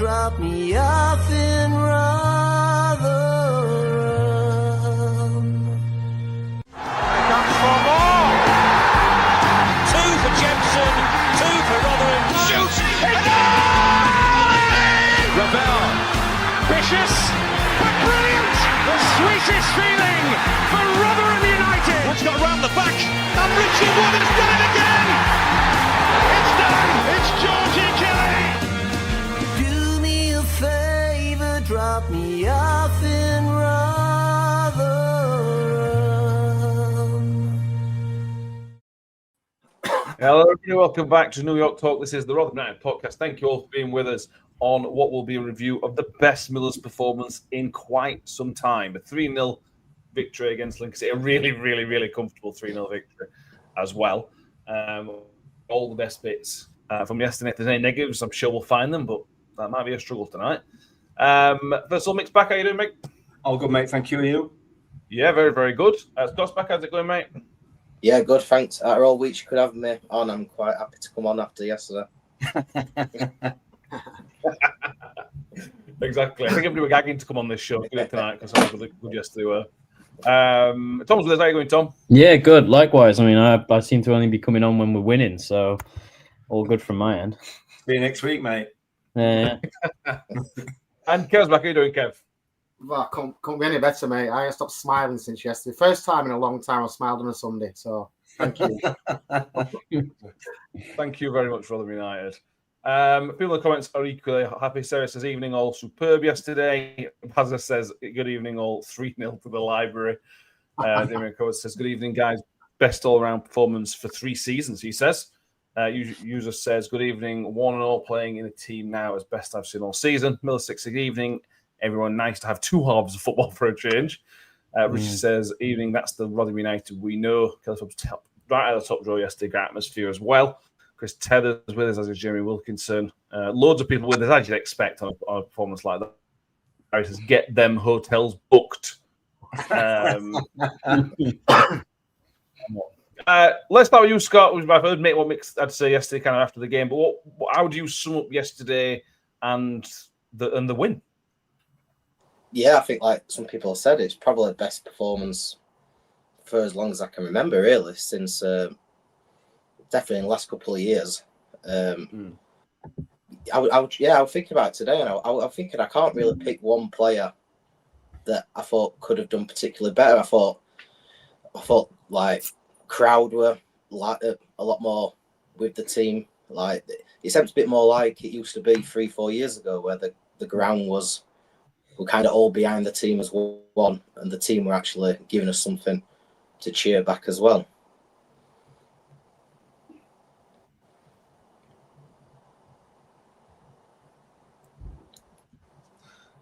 drop me off in Rotherham. Here comes for more. 2 for Jepson, 2 for Rotherham. Shoots! Ravel. Vicious, but brilliant! The sweetest feeling for Rotherham United. Woods got round the back, and Richie Wood has done it again! It's done! It's Georgie Kelly! Do me a favour, drop me off in Rotherham. Hello, everybody. Welcome back to New York Talk. This is the Rotherham United podcast. Thank you all for being with us on what will be a review of the best Millers performance in quite some time. A 3-0 victory against Lincoln City. A really, really, really comfortable 3-0 victory as well. All the best bits from yesterday. If there's any negatives, I'm sure we'll find them, but that might be a struggle tonight. First of all, Mick's back. How you doing, Mick? All good, mate. Thank you. Are you? Yeah, very, very good. Scott's back. How's it going, mate? Yeah, good, thanks. After all weeks you could have me on, I'm quite happy to come on after yesterday. Exactly. I think everybody were gagging to come on this show tonight because I was really good yesterday. Tom's with us. How are you going, Tom? Yeah, good. Likewise. I mean, I seem to only be coming on when we're winning, so all good from my end. See you next week, mate. Yeah. And Kev's back. How you doing, Kev? Well, can't be any better, mate. I stopped smiling since yesterday. First time in a long time I smiled on a Sunday, so thank you. Thank you very much, Rotherham United. People in the comments are equally happy. Sarah says, evening all superb yesterday. Pazza says, good evening all, 3-0 to the library. Damien Coward says, good evening, guys. Best all-round performance for 3 seasons, he says. User says, good evening, 1-0 playing in a team now as best I've seen all season. Miller 6, good evening. Everyone, nice to have 2 halves of football for a change. Richard says, evening, that's the Rotherham United we know. Kelly right at the top draw yesterday, great atmosphere as well. Chris Tether's with us, as is Jeremy Wilkinson. Loads of people with us, as you'd expect on a performance like that. Harry says, get them hotels booked. Let's start with you, Scott. I've heard what Mick had to say yesterday, kind of after the game. But how do you sum up yesterday and the win? Yeah, I think like some people have said, it's probably the best performance for as long as I can remember, really, since definitely in the last couple of years. I was thinking about it today, and I was thinking I can't really pick one player that I thought could have done particularly better. I thought like crowd were like a lot more with the team. Like it seems a bit more like it used to be 3-4 years ago, where the ground was. We're kind of all behind the team as one, and the team were actually giving us something to cheer back as well.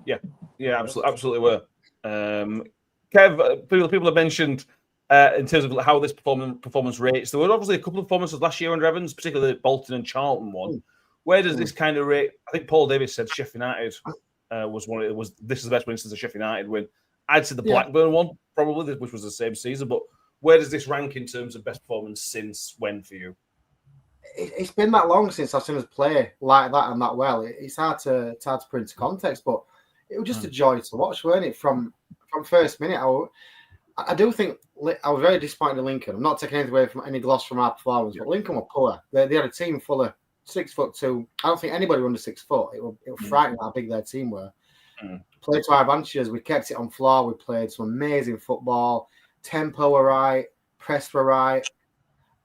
Yeah, absolutely were. Kev, people have mentioned in terms of how this performance rates. There were obviously a couple of performances last year under Evans, particularly the Bolton and Charlton one. Where does this kind of rate? I think Paul Davis said Sheffield United this is the best win since the Sheffield United win. I'd say the Blackburn one probably, which was the same season. But where does this rank in terms of best performance since when for you? It's been that long since I've seen us play like that and that well. It's hard to put into context, but it was just a joy to watch, weren't it? From first minute, I do think I was very disappointed in Lincoln. I'm not taking anything away from any gloss from our performance, but Lincoln were poor. They had a team full of 6'2". I don't think anybody under 6 foot. It was frightening how big their team were. Played to our advantages. We kept it on floor. We played some amazing football. Tempo were right. Press were right.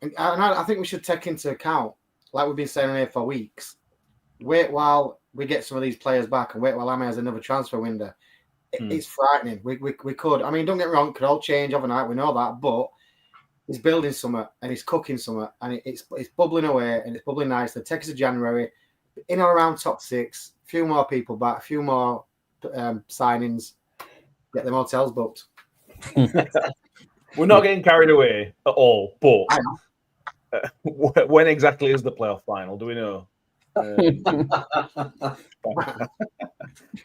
And I think we should take into account, like we've been saying here for weeks, wait while we get some of these players back and wait while Ame has another transfer window. It's frightening. We could. I mean, don't get me wrong, it could all change overnight. We know that. But he's building something and he's cooking something and it's bubbling away and it's bubbling nice. The text of January, in or around top 6, a few more people back, a few more signings, get them hotels booked. We're not getting carried away at all, but when exactly is the playoff final? Do we know?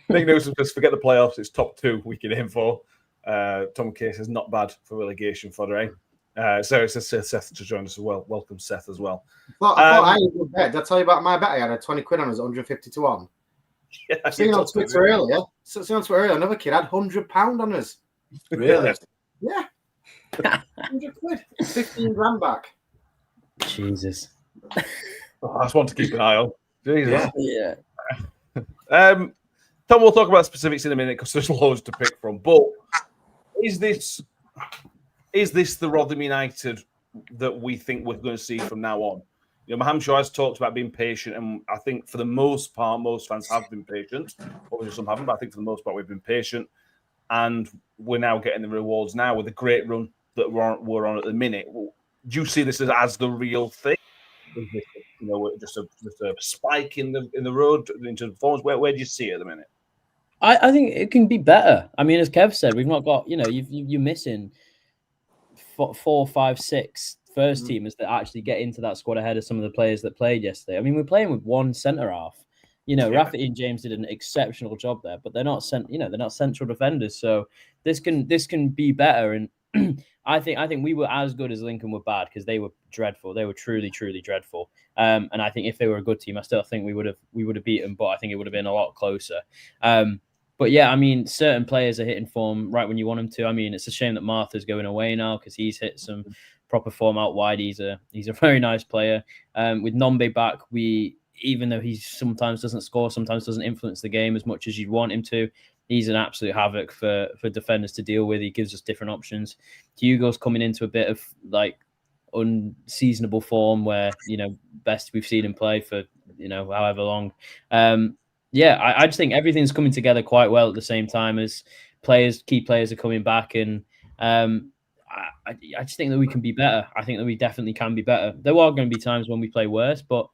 Big news because forget the playoffs, it's top 2 we can aim for. Tom Case is not bad for relegation fodder, eh? Sarah says Seth to join us as well. Welcome, Seth, as well. I thought I had a good bet. Did I tell you about my bet? I had a 20 quid on us, 150 to 1. Yeah, I've seen on Twitter earlier. Another kid had £100 on us. Really? Yeah. 100 quid. 15 grand back. Jesus. Oh, that's one to keep an eye on. Jesus. Yeah. Yeah. Tom, we'll talk about specifics in a minute because there's loads to pick from. But is this the Rotherham United that we think we're going to see from now on? You know, Mahamshaw has talked about being patient, and I think for the most part, most fans have been patient. Obviously, some haven't, but I think for the most part, we've been patient, and we're now getting the rewards now with the great run that we're on at the minute. Do you see this as the real thing? Is this, just a spike in the road into the performance? Where do you see it at the minute? I think it can be better. I mean, as Kev said, we've not got, you're missing 4, 5, 6 first teamers that actually get into that squad ahead of some of the players that played yesterday. I mean, we're playing with one centre half. Rafferty and James did an exceptional job there, but they're not they're not central defenders. So this can be better. And I think we were as good as Lincoln were bad because they were dreadful. They were truly, truly dreadful. And I think if they were a good team, I still think we would have beaten them, but I think it would have been a lot closer. But yeah, I mean, certain players are hitting form right when you want them to. I mean, it's a shame that Martha's going away now because he's hit some proper form out wide. He's a very nice player. With Nombe back, even though he sometimes doesn't score, sometimes doesn't influence the game as much as you'd want him to, he's an absolute havoc for defenders to deal with. He gives us different options. Hugo's coming into a bit of like unseasonable form where, best we've seen him play for, however long. I just think everything's coming together quite well at the same time as key players are coming back. And I just think that we can be better. I think that we definitely can be better. There are going to be times when we play worse, but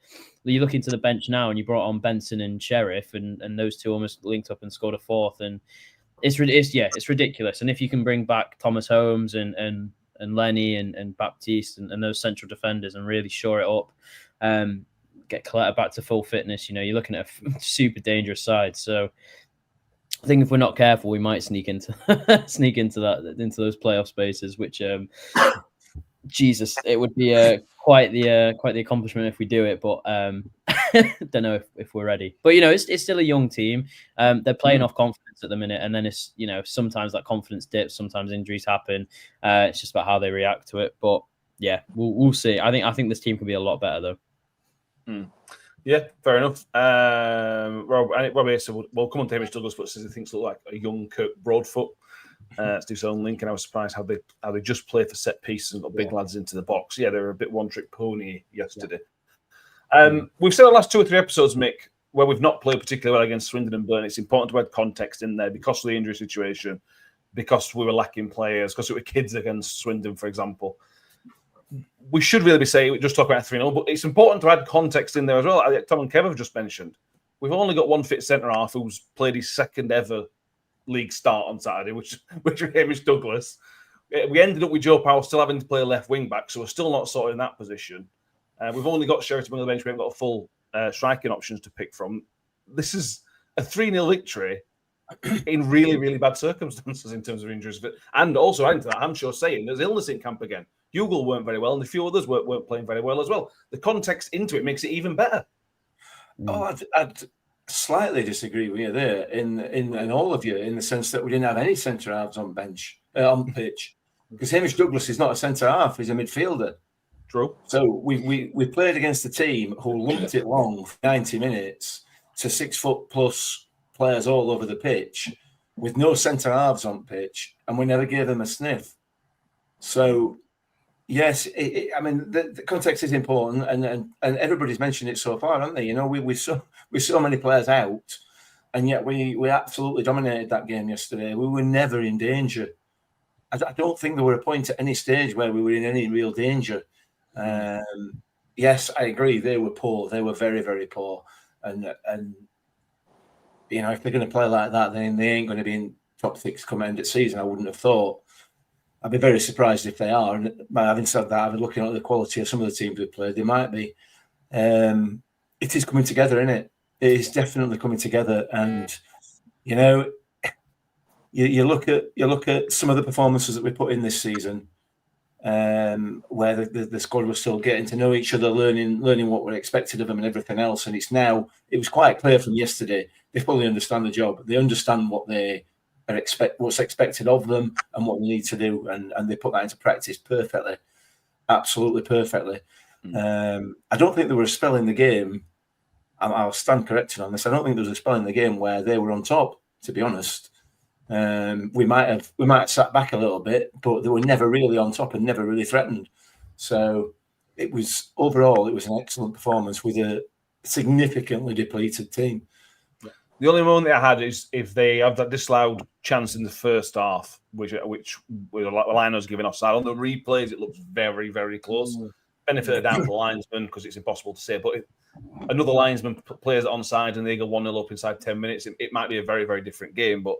you look into the bench now and you brought on Benson and Sheriff and those two almost linked up and scored a fourth. And it's ridiculous. And if you can bring back Thomas Holmes and Lenny and Baptiste and those central defenders and really shore it up, get Coletta back to full fitness, you're looking at a super dangerous side. So I think if we're not careful, we might sneak into those playoff spaces, which Jesus, it would be quite the accomplishment if we do it. But don't know if we're ready. But it's still a young team. They're playing off confidence at the minute, and then it's sometimes that confidence dips, sometimes injuries happen. It's just about how they react to it. But yeah, we'll see. I think this team can be a lot better though. Yeah, fair enough. Rob here said we'll come on to Hamish Douglas, but says he thinks look like a young Kirk Broadfoot. To do so on Lincoln. I was surprised how they just play for set pieces and got big lads into the box. Yeah, they were a bit one-trick pony yesterday. We've said the last 2 or 3 episodes, Mick, where we've not played particularly well against Swindon and Burn. It's important to add context in there because of the injury situation, because we were lacking players, because it were kids against Swindon, for example. We should really be saying, we just talk about 3-0, but it's important to add context in there as well. Tom and Kev have just mentioned. We've only got one fit centre-half who's played his second ever league start on Saturday, which was Hamish Douglas. We ended up with Joe Powell still having to play left wing back, so we're still not sorted in that position. We've only got Sheraton on the bench. We haven't got a full striking options to pick from. This is a 3-0 victory in really, really bad circumstances in terms of injuries. And also, adding to that, I'm sure saying there's illness in camp again. Hugo weren't very well, and a few others weren't playing very well as well. The context into it makes it even better. Oh, I'd slightly disagree with you there in all of you, in the sense that we didn't have any centre halves on pitch, because Hamish Douglas is not a centre half; he's a midfielder. True. So we played against a team who lumped it long for 90 minutes to 6 foot plus players all over the pitch with no centre halves on pitch, and we never gave them a sniff. So yes, I mean the context is important, and everybody's mentioned it so far, haven't they? With so many players out, and yet we absolutely dominated that game yesterday. We were never in danger. I don't think there were a point at any stage where we were in any real danger. Yes, I agree. They were poor. They were very, very poor. And if they're going to play like that, then they ain't going to be in top 6 come end of season. I wouldn't have thought. I'd be very surprised if they are. And having said that, I've been looking at the quality of some of the teams we've played. They might be. It is coming together, isn't it? It is definitely coming together. And you look at some of the performances that we put in this season, where the squad was still getting to know each other, learning what we expected of them and everything else. And it was quite clear from yesterday they fully understand the job. They understand what what's expected of them and what they need to do, and they put that into practice perfectly, absolutely perfectly. I don't think there was a spell in the game. I'll stand corrected on this. I don't think there was a spell in the game where they were on top, to be honest. We might have sat back a little bit, but they were never really on top and never really threatened. So it was an excellent performance with a significantly depleted team. The only moment I had is if they have that disallowed chance in the first half, which Lino's giving offside. On the replays, it looks very, very close. Benefit of doubt for the linesman because it's impossible to say. But if another linesman plays it onside and they go 1-0 up inside 10 minutes, it might be a very, very different game. But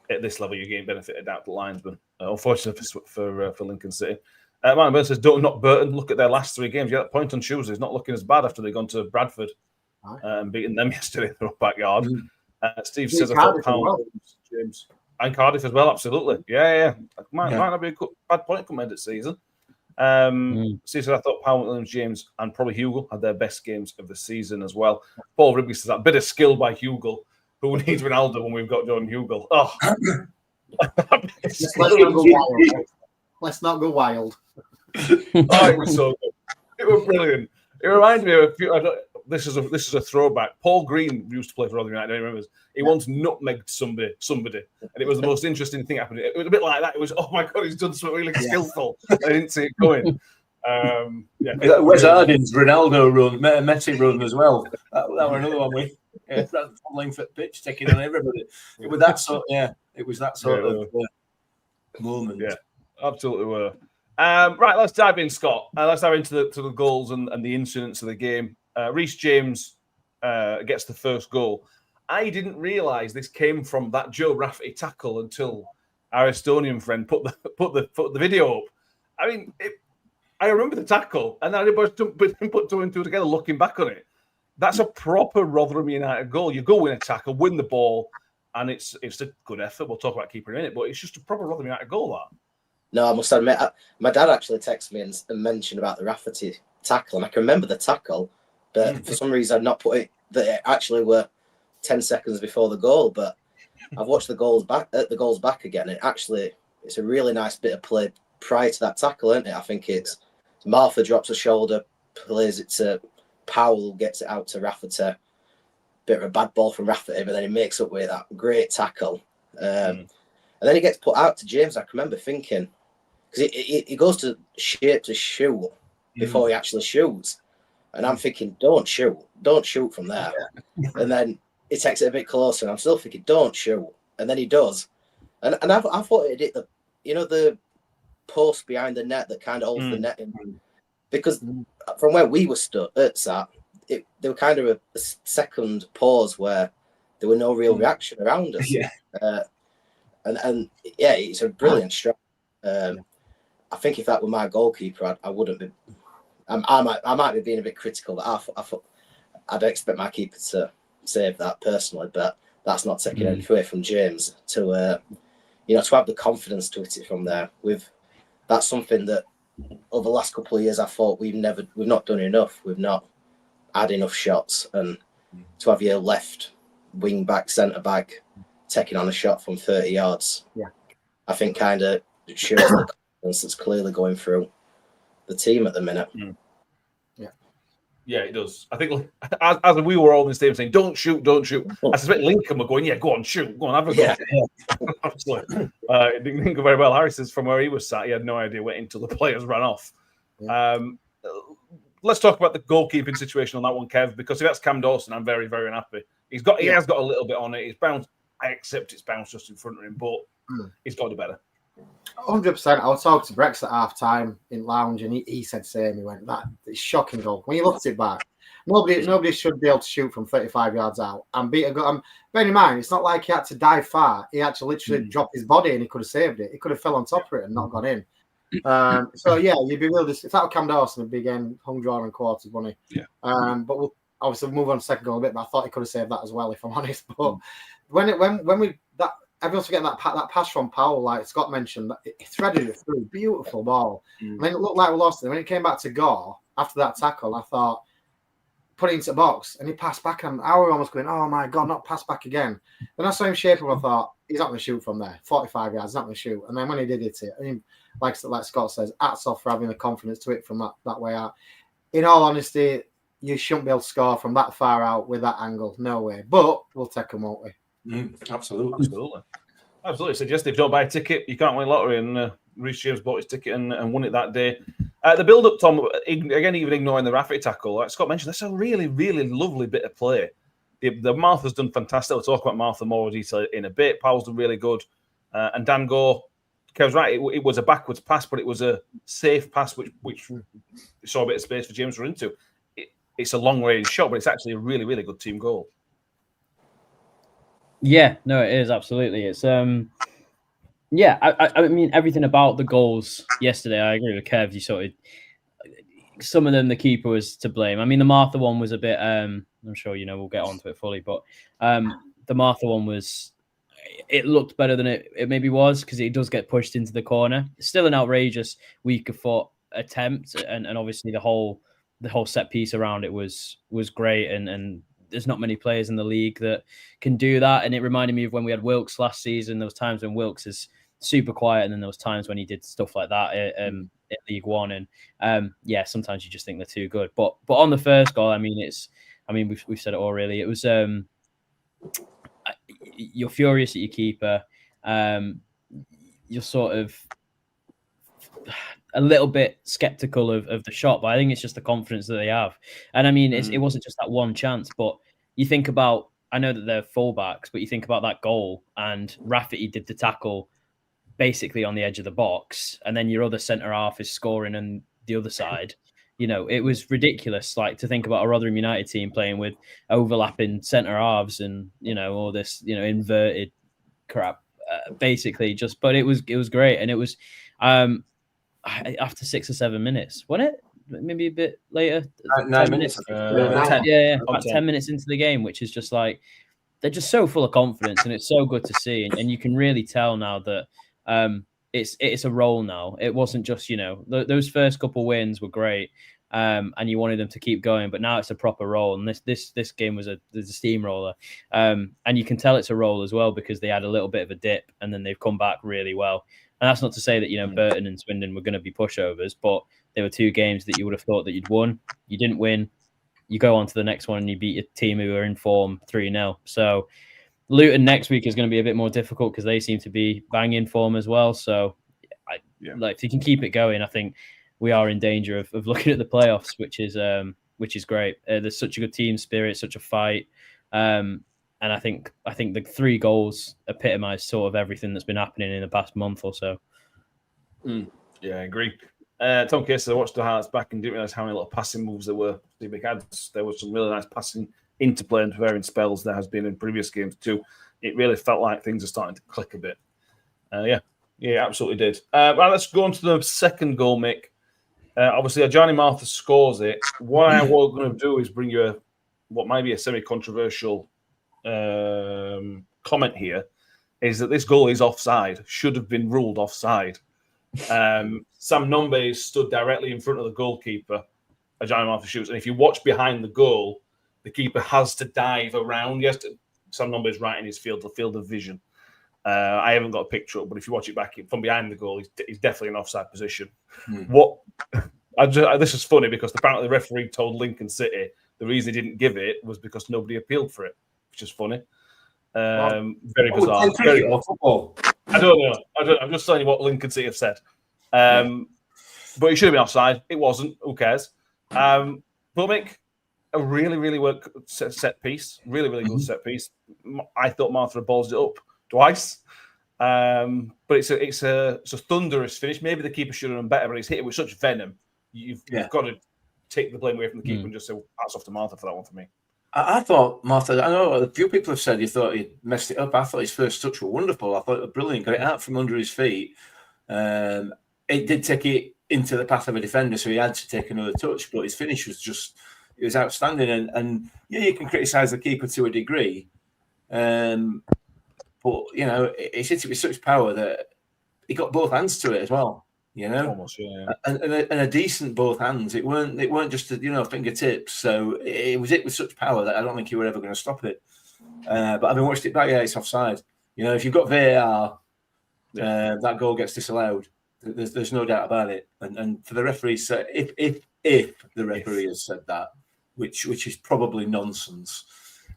at this level, you're getting benefit of doubt to the linesman. Unfortunately for Lincoln City. Martin Burns says, don't knock Burton. Look at their last 3 games. Yeah, that point on Tuesday is not looking as bad after they've gone to Bradford and beating them yesterday in their backyard. Steve says, I thought James and Cardiff as well. Absolutely. Yeah. Might not be a bad point come end of season. Steve says, I thought Powell, Williams, James, and probably Hugo had their best games of the season as well. Paul Rigby says, that bit of skill by Hugo. Who needs Ronaldo when we've got John Hugo? Oh. Let's not go wild. It was so good. It was brilliant. It reminds me of a few. This is a throwback. Paul Green used to play for Rotherham United. I remember. He once nutmegged somebody, and it was the most interesting thing happening. It was a bit like that. It was, oh my god, he's done something really skillful. I didn't see it coming. Wes Harding's Ronaldo run, Messi run as well. That were another one with length at pitch, taking on everybody. It was that sort. It was that sort of moment. Yeah, absolutely were. Right, let's dive in, Scott. Let's dive into the goals and the incidents of the game. Reece James gets the first goal. I didn't realise this came from that Joe Rafferty tackle until our Estonian friend put the video up. I mean, I remember the tackle, and then I put 2 and 2 together looking back on it. That's a proper Rotherham United goal. You go win a tackle, win the ball, and it's a good effort. We'll talk about keeper in a minute, but it's just a proper Rotherham United goal, that. No, I must admit, my dad actually texted me and mentioned about the Rafferty tackle, and I can remember the tackle, but for some reason I'd not put it that it actually were 10 seconds before the goal. But I've watched the goals back again, and it's a really nice bit of play prior to that tackle, isn't it? I think it's Martha drops a shoulder, plays it to Powell, gets it out to Rafferty. Bit of a bad ball from Rafferty, but then he makes up with that great tackle. And then he gets put out to James. I can remember thinking, because he goes to shape to shoot before he actually shoots. And I'm thinking, don't shoot from there. And then he takes it a bit closer, and I'm still thinking, don't shoot. And then he does. And I thought it hit the post behind the net that kind of holds the net in. Because from where we were stood at that, there were kind of a second pause where there were no real reaction around us. And it's a brilliant strike. I think if that were my goalkeeper, I wouldn't be. I might be being a bit critical, but I thought I'd expect my keeper to save that personally. But that's not taking anything away from James to have the confidence to hit it from there. That's something that over the last couple of years I thought we've not done enough. We've not had enough shots, and to have your left wing back, centre back taking on a shot from 30 yards, I think kind of shows the confidence that's clearly going through the team at the minute. Yeah, it does. I think as we were all in the stadium saying, don't shoot. I suspect Lincoln were going, go on, shoot. Go on, have a go. Absolutely. It didn't go very well. Harry says from where he was sat, he had no idea waiting until the players ran off. Let's talk about the goalkeeping situation on that one, Kev, because if that's Cam Dawson, I'm very, very unhappy. He has got a little bit on it. It's bounced. I accept it's bounced just in front of him, but he's got to do better. 100%. I was talking to Brex at half time in lounge, and he said same. He went, that it's shocking goal. When you looked it back, nobody should be able to shoot from 35 yards out and beat a goal. Bear in mind, it's not like he had to dive far. He had to literally drop his body, and he could have saved it. He could have fell on top of it and not gone in. You'd be real. If that were Cam Dawson, it'd be again hung, drawn, and quartered, wouldn't he? But we'll obviously move on to second goal a bit. But I thought he could have saved that as well, if I'm honest. But everyone's forgetting that pass from Powell, like Scott mentioned, he threaded it through, beautiful ball. And then it looked like we lost it. When it came back to Gore after that tackle, I thought put it into the box, and he passed back, and I was almost going, oh my God, not pass back again. Then I saw him shape up, I thought, he's not going to shoot from there. 45 yards, not going to shoot. And then when he did hit it, I mean, like Scott says, hats off for having the confidence to hit from that way out. In all honesty, you shouldn't be able to score from that far out with that angle. No way. But we'll take them, won't we? Absolutely. Absolutely. So just if you don't buy a ticket, you can't win lottery. And Reece James bought his ticket and won it that day. The build-up, Tom, again, even ignoring the Rafferty tackle, like Scott mentioned, that's a really, really lovely bit of play. The Martha's done fantastic. We'll talk about Martha more detail in a bit. Powell's done really good. And Dan Gore, Kev's right, it was a backwards pass, but it was a safe pass, which saw a bit of space for James to run into. It's a long-range shot, but it's actually a really, really good team goal. Yeah, no, it is absolutely. It's yeah. I mean, everything about the goals yesterday. I agree with Kev. You sort of some of them, the keeper was to blame. I mean, the Martha one was a bit. I'm sure we'll get onto it fully, but the Martha one was. It looked better than it maybe was because it does get pushed into the corner. It's still an outrageous weaker foot attempt, and obviously the whole set piece around it was great, and there's not many players in the league that can do that. And it reminded me of when we had Wilkes last season. There was times when Wilkes is super quiet, and then there was times when he did stuff like that in League One. And yeah, sometimes you just think they're too good. But on the first goal, I mean, we've said it all really. It was you're furious at your keeper. You're sort of a little bit skeptical of the shot, but I think it's just the confidence that they have. And I mean, it wasn't just that one chance, but you think about, I know that they're fullbacks, but you think about that goal and Rafferty did the tackle basically on the edge of the box, and then your other centre half is scoring on the other side. It was ridiculous, like to think about a Rotherham United team playing with overlapping centre halves and all this inverted crap, basically. But it was great, and it was after 6 or 7 minutes, wasn't it? Maybe a bit later. 9 minutes. 10, yeah, about 10 minutes into the game, which is just like they're just so full of confidence, and it's so good to see. And you can really tell now that it's a role now. It wasn't just those first couple wins were great, and you wanted them to keep going, but now it's a proper role. And this game was a steamroller, and you can tell it's a role as well because they had a little bit of a dip, and then they've come back really well. And that's not to say that Burton and Swindon were going to be pushovers, but they were two games that you would have thought that you'd won. You didn't win. You go on to the next one and you beat a team who are in form 3-0. So Luton next week is going to be a bit more difficult because they seem to be banging form as well. So if you can keep it going, I think we are in danger of looking at the playoffs, which is great. There's such a good team spirit, such a fight. And I think the 3 goals epitomise sort of everything that's been happening in the past month or so. Yeah, I agree. Tom Case, I watched the highlights back and didn't realise how many little passing moves there were. There was some really nice passing into play and varying spells there has been in previous games too. It really felt like things are starting to click a bit. Yeah, absolutely did. Right, let's go on to the second goal, Mick. Obviously, Johnny Martha scores it. What I was going to do is bring you what might be a semi-controversial comment here, is that this goal is offside, should have been ruled offside. Sam Nombe stood directly in front of the goalkeeper. Johnny Martha shoots, and if you watch behind the goal, the keeper has to dive around. Yes, Sam Nombe is right in his field of vision. I haven't got a picture up, but if you watch it back from behind the goal, he's definitely in offside position. This is funny because apparently the referee told Lincoln City the reason he didn't give it was because nobody appealed for it, which is funny. Very bizarre. Football. I don't know. I'm just telling you what Lincoln City have said. But it should have been offside. It wasn't. Who cares? But Mick, a really, really work set piece. Really, really good set piece. I thought Martha balls it up twice. But it's a thunderous finish. Maybe the keeper should have done better, but he's hit it with such venom. You've got to take the blame away from the keeper and just say, hats off to Martha for that one for me. I thought Martha, I know a few people have said he thought he'd messed it up. I thought his first touch was wonderful. I thought it was brilliant. Got it out from under his feet. It did take it into the path of a defender, so he had to take another touch, but his finish was it was outstanding. And yeah, you can criticise the keeper to a degree. But, he hit it with such power that he got both hands to it as well. you know, Almost, yeah. and a decent both hands. It weren't just fingertips. So it was with such power that I don't think you were ever going to stop it. But having watched it back, yeah, it's offside. You know, if you've got VAR, that goal gets disallowed. There's no doubt about it. And for the referee, if the referee has said that, which is probably nonsense,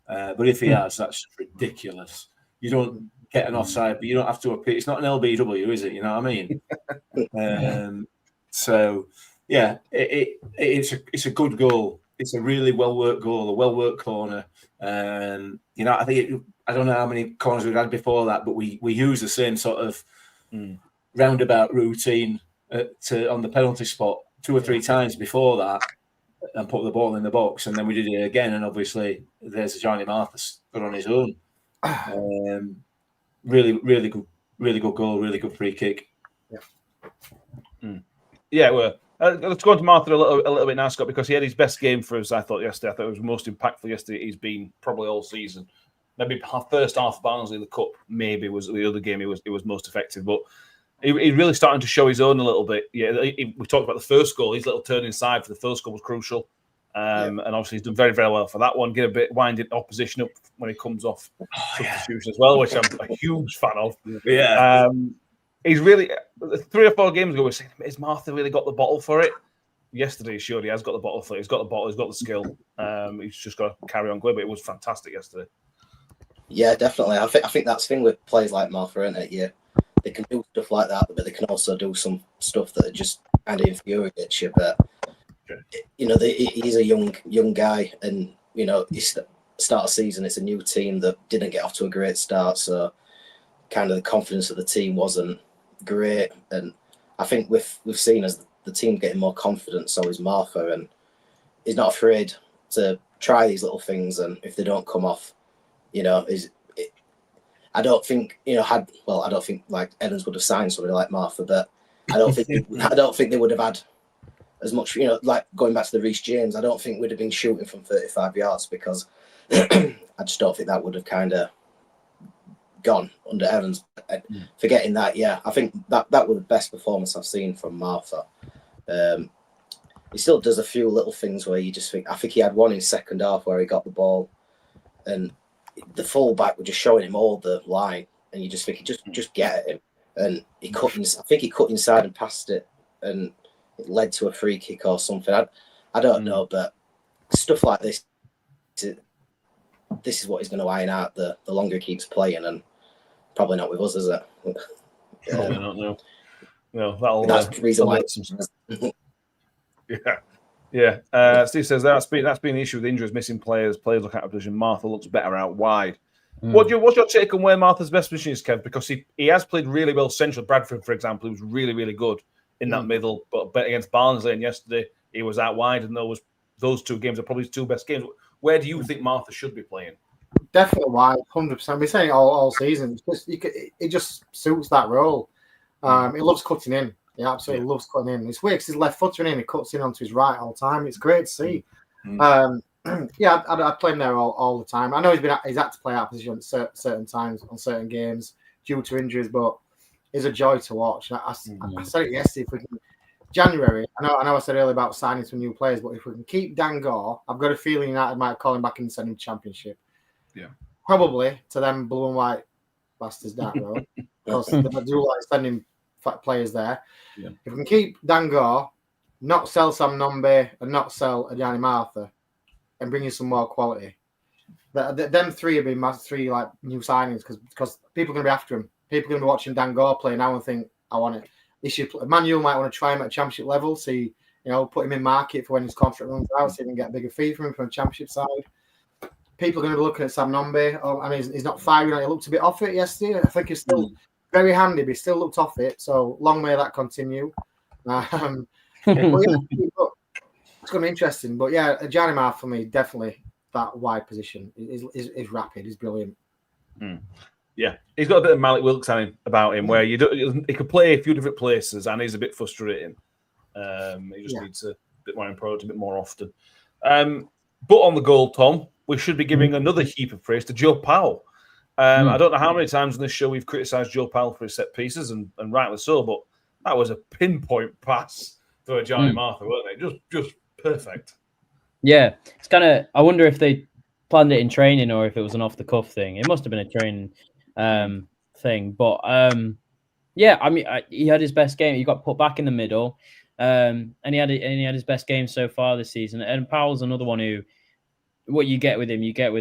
but if he has, that's ridiculous. You don't get an offside, but you don't have to appear. It's not an LBW, is it? You know what I mean? So yeah, it's a good goal. It's a really well worked goal, a well worked corner. You know, I don't know how many corners we've had before that, but we use the same sort of roundabout routine on the penalty spot 2 or 3 times before that, and put the ball in the box, and then we did it again. And obviously, there's Johnny Martha stood on his own. Really good goal, really good free kick. Yeah, well, let's go on to Martha a little bit now, Scott, because he had his best game for us, I thought, yesterday. I thought it was most impactful yesterday he's been probably all season. Maybe first half of Barnsley in the Cup, maybe was the other game he was most effective, but he really starting to show his own a little bit. Yeah, we talked about the first goal. His little turn inside for the first goal was crucial. And obviously he's done very, very well for that one. Get a bit winding opposition up when he comes off substitution as well, which I'm a huge fan of. Yeah. He's really 3 or 4 games ago we were saying, has Martha really got the bottle for it? Yesterday he showed he has got the bottle for it. He's got the bottle, he's got the skill. He's just got to carry on going, but it was fantastic yesterday. Yeah, definitely. I think that's the thing with players like Martha, isn't it? Yeah. They can do stuff like that, but they can also do some stuff that just kind of infuriates you. But you know, he's a young guy, and you know, he's start of season. It's a new team that didn't get off to a great start, so kind of the confidence of the team wasn't great. And I think we've seen as the team getting more confident, so is Martha, and he's not afraid to try these little things. And if they don't come off, you know, I don't think, you know, I don't think like Evans would have signed somebody like Martha, but I don't think they would have had as much, you know, like going back to the Reece James. I don't think we'd have been shooting from 35 yards because I just don't think that would have kind of gone under Evans. Forgetting that, yeah, I think that was the best performance I've seen from Martha. He still does a few little things where you just think. I think he had one in second half where he got the ball, and the fullback were just showing him all the line, and you just think just get at him, and he cut. I think he cut inside and passed it, and it led to a free kick or something. I don't know, but stuff like this is what he's going to iron out the longer he keeps playing, and probably not with us, is it? Probably not. No, that's the reason why. Yeah. Steve says that's been the issue with injuries, missing players look out of position. Martha looks better out wide. What's your take on where Martha's best position is, Kev? Because he has played really well central. Bradford, for example, he was really, really good in that middle, but against Barnsley and yesterday he was out wide, and those 2 games are probably his 2 best games. Where do you think Martha should be playing? Definitely wide, 100%. We're saying all season. It just suits that role. He loves cutting in. He absolutely loves cutting in. It's weird because he's left footer in. He cuts in onto his right all the time. It's great to see. I'd play him there all the time. I know he's had to play out of position at certain times on certain games due to injuries, but he's a joy to watch. I said it yesterday. If we can, January, I know I said earlier about signing some new players, but if we can keep Dan Gore, I've got a feeling United might call him back and send him to Championship. Yeah, probably to them blue and white bastards down the road, because they do like sending players there. Yeah. If we can keep Dan Gore, not sell Sam Nombe and not sell Johnny Martha, and bring in some more quality, them 3 have been 3 like new signings because people are going to be after him. People are going to be watching Dan Gore play now and think, I want it. Manuel might want to try him at a Championship level, see, you know, put him in market for when his contract runs out, so he can get a bigger fee from him from a Championship side. People are going to be looking at Sam Nombe. I mean, he's not firing. He looked a bit off it yesterday. I think he's still very handy, but he still looked off it. So long may that continue. But yeah, it's going to be interesting. But yeah, Johnny Martha for me, definitely that wide position. Is rapid. He's brilliant. Yeah, he's got a bit of Malik Wilkes about him, where he could play a few different places, and he's a bit frustrating. He just needs a bit more improved, a bit more often. But on the goal, Tom, we should be giving another heap of praise to Joe Powell. I don't know how many times in this show we've criticised Joe Powell for his set pieces, and rightly so, but That was a pinpoint pass to Johnny Martha, wasn't it? Just perfect. Yeah, it's kind of. I wonder if they planned it in training or if it was an off the cuff thing. It must have been a training thing, but yeah, I mean, he had his best game. He got put back in the middle, and he had his best game so far this season. And Powell's another one who, what you get with him, you get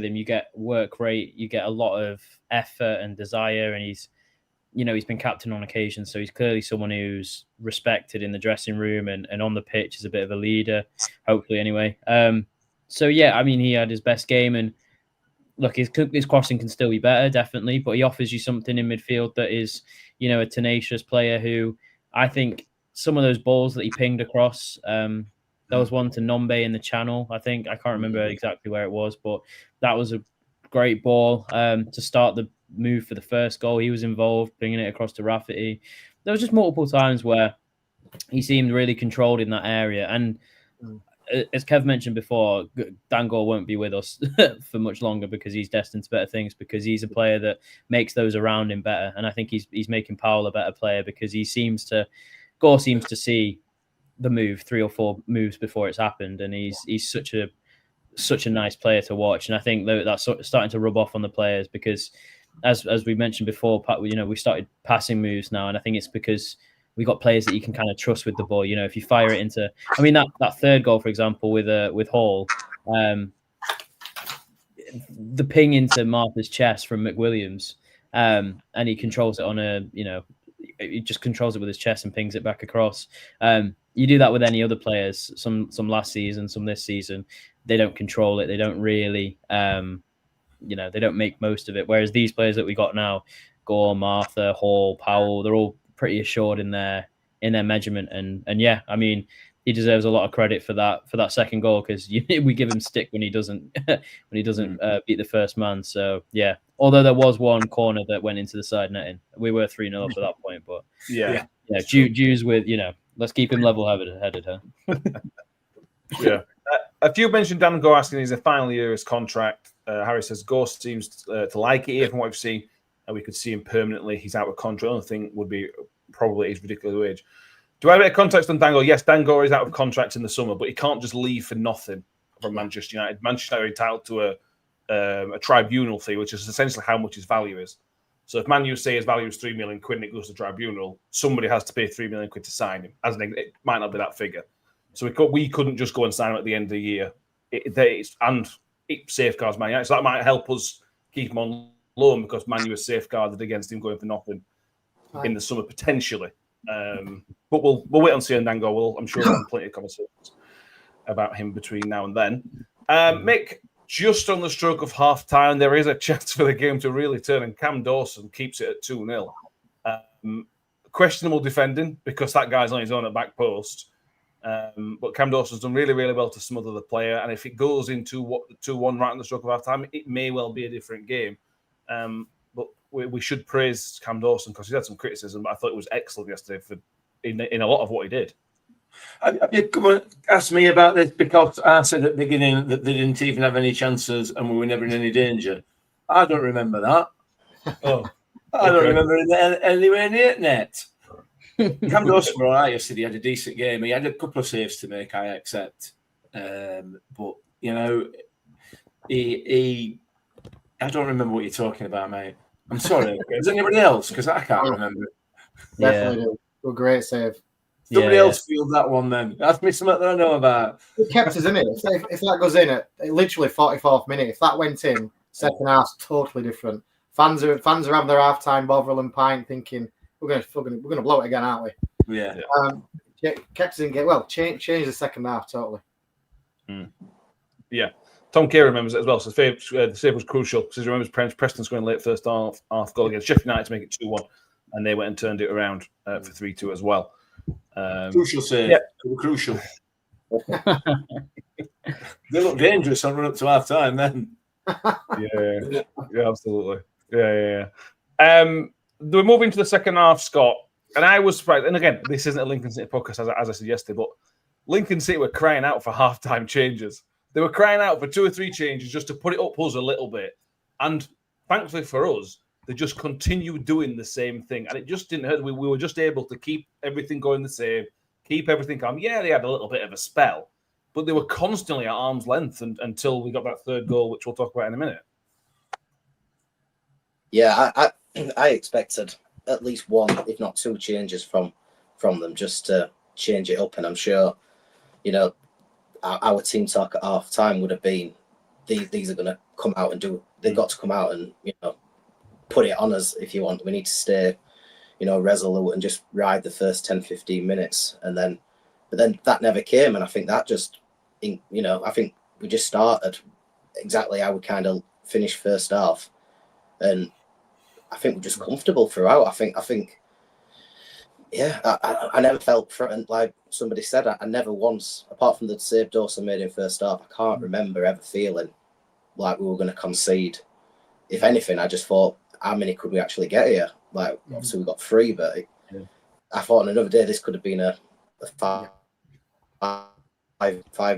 work rate, you get a lot of effort and desire, and he's been captain on occasion, so he's clearly someone who's respected in the dressing room and on the pitch is a bit of a leader, hopefully anyway. So yeah, I mean, he had his best game, and look, his crossing can still be better, definitely, but he offers you something in midfield that is, a tenacious player who I think some of those balls that he pinged across, there was one to Nombe in the channel, I think. I can't remember exactly where it was, but that was a great ball to start the move for the first goal. He was involved, bringing it across to Rafferty. There was just multiple times where he seemed really controlled in that area. And as Kev mentioned before, Dangor won't be with us for much longer because he's destined to better things, because he's a player that makes those around him better. And I think he's making Powell a better player because Gore seems to see the move 3 or 4 moves before it's happened. And he's such a nice player to watch. And I think that's starting to rub off on the players because as we mentioned before, we started passing moves now. And I think it's because we got players that you can kind of trust with the ball. If you fire it into, I mean, that third goal, for example, with Hall, the ping into Martha's chest from McWilliams, and he controls it on he just controls it with his chest and pings it back across. You do that with any other players, some last season, some this season, they don't control it. They don't really, they don't make most of it. Whereas these players that we got now, Gore, Martha, Hall, Powell, they're all pretty assured in their measurement. And yeah, I mean, he deserves a lot of credit for that second goal because we give him stick when he doesn't beat the first man. So yeah, although there was one corner that went into the side netting, we were 3-0 up at that point. But yeah, Jews with let's keep him level-headed, huh? Yeah. A few mentioned Dan Gore asking he's a final year of his contract. Harry says Gore seems to like it here from what we've seen, and we could see him permanently. He's out of contract. The only thing would be probably his ridiculous wage. Do I have a bit of context on Dan Gore? Yes, Dan Gore is out of contract in the summer, but he can't just leave for nothing from Manchester United. Manchester United are entitled to a tribunal fee, which is essentially how much his value is. So if Man U say his value is £3 million and it goes to tribunal, somebody has to pay £3 million to sign him. It might not be that figure. So we couldn't just go and sign him at the end of the year. It safeguards Man United. So that might help us keep him on loan because Man U is safeguarded against him going for nothing in the summer, potentially. But we'll wait and see on Dan Gore. I'm sure we'll have plenty of conversations about him between now and then. Mick, just on the stroke of half time, there is a chance for the game to really turn, and Cam Dawson keeps it at 2-0. Questionable defending because that guy's on his own at back post. But Cam Dawson's done really, really well to smother the player. And if it goes into 2-1 right on the stroke of half time, it may well be a different game. But we should praise Cam Dawson because he's had some criticism, but I thought it was excellent yesterday in a lot of what he did. Have you come and asked me about this because I said at the beginning that they didn't even have any chances and we were never in any danger? I don't remember that. I don't remember anywhere near net. Cam Dawson were all right yesterday. He had a decent game. He had a couple of saves to make, I accept. But, he I don't remember what you're talking about, mate. I'm sorry. Is anybody else? Because I can't remember. Definitely do. A great save. Somebody else feels that one then. Ask me something that I know about. It kept us in it. If that goes in at literally 44th minute, if that went in, second half's totally different. Fans are having their half-time Bovril and Pint thinking, we're gonna blow it again, aren't we? Yeah. Kept us in game. Well, change the second half totally. Yeah. Tom Kay remembers it as well. So the save was crucial because he remembers Preston scoring late first half goal against Sheffield United to make it 2-1, and they went and turned it around for 3-2 as well. Crucial save. Yeah. Crucial. They look dangerous on run up to half time then. Yeah, absolutely. Yeah. We're moving to the second half, Scott, and I was surprised. And again, this isn't a Lincoln City podcast, as I said yesterday, but Lincoln City were crying out for half-time changes. They were crying out for 2 or 3 changes just to put it up us a little bit. And thankfully for us, They just continued doing the same thing, and it just didn't hurt. We were just able to keep everything going the same, keep everything calm. Yeah, they had a little bit of a spell, but they were constantly at arm's length until we got that third goal, which we'll talk about in a minute. Yeah, I expected at least one, if not two, changes from them just to change it up, and I'm sure, you know, our team talk at half time would have been, these are going to come out and do. They've got to come out and, you know, put it on us if you want. We need to stay, you know, resolute and just ride the first 10, 15 minutes. But then that never came. And I think that just, you know, I think we just started exactly how we kind of finished first half. And I think we're just comfortable throughout. I think, yeah, I never felt threatened. Like somebody said, I never once, apart from the save Dawson made in first half, I can't remember ever feeling like we were going to concede. If anything, I just thought, how many could we actually get here? Like, obviously we got 3, but I thought on another day this could have been a 5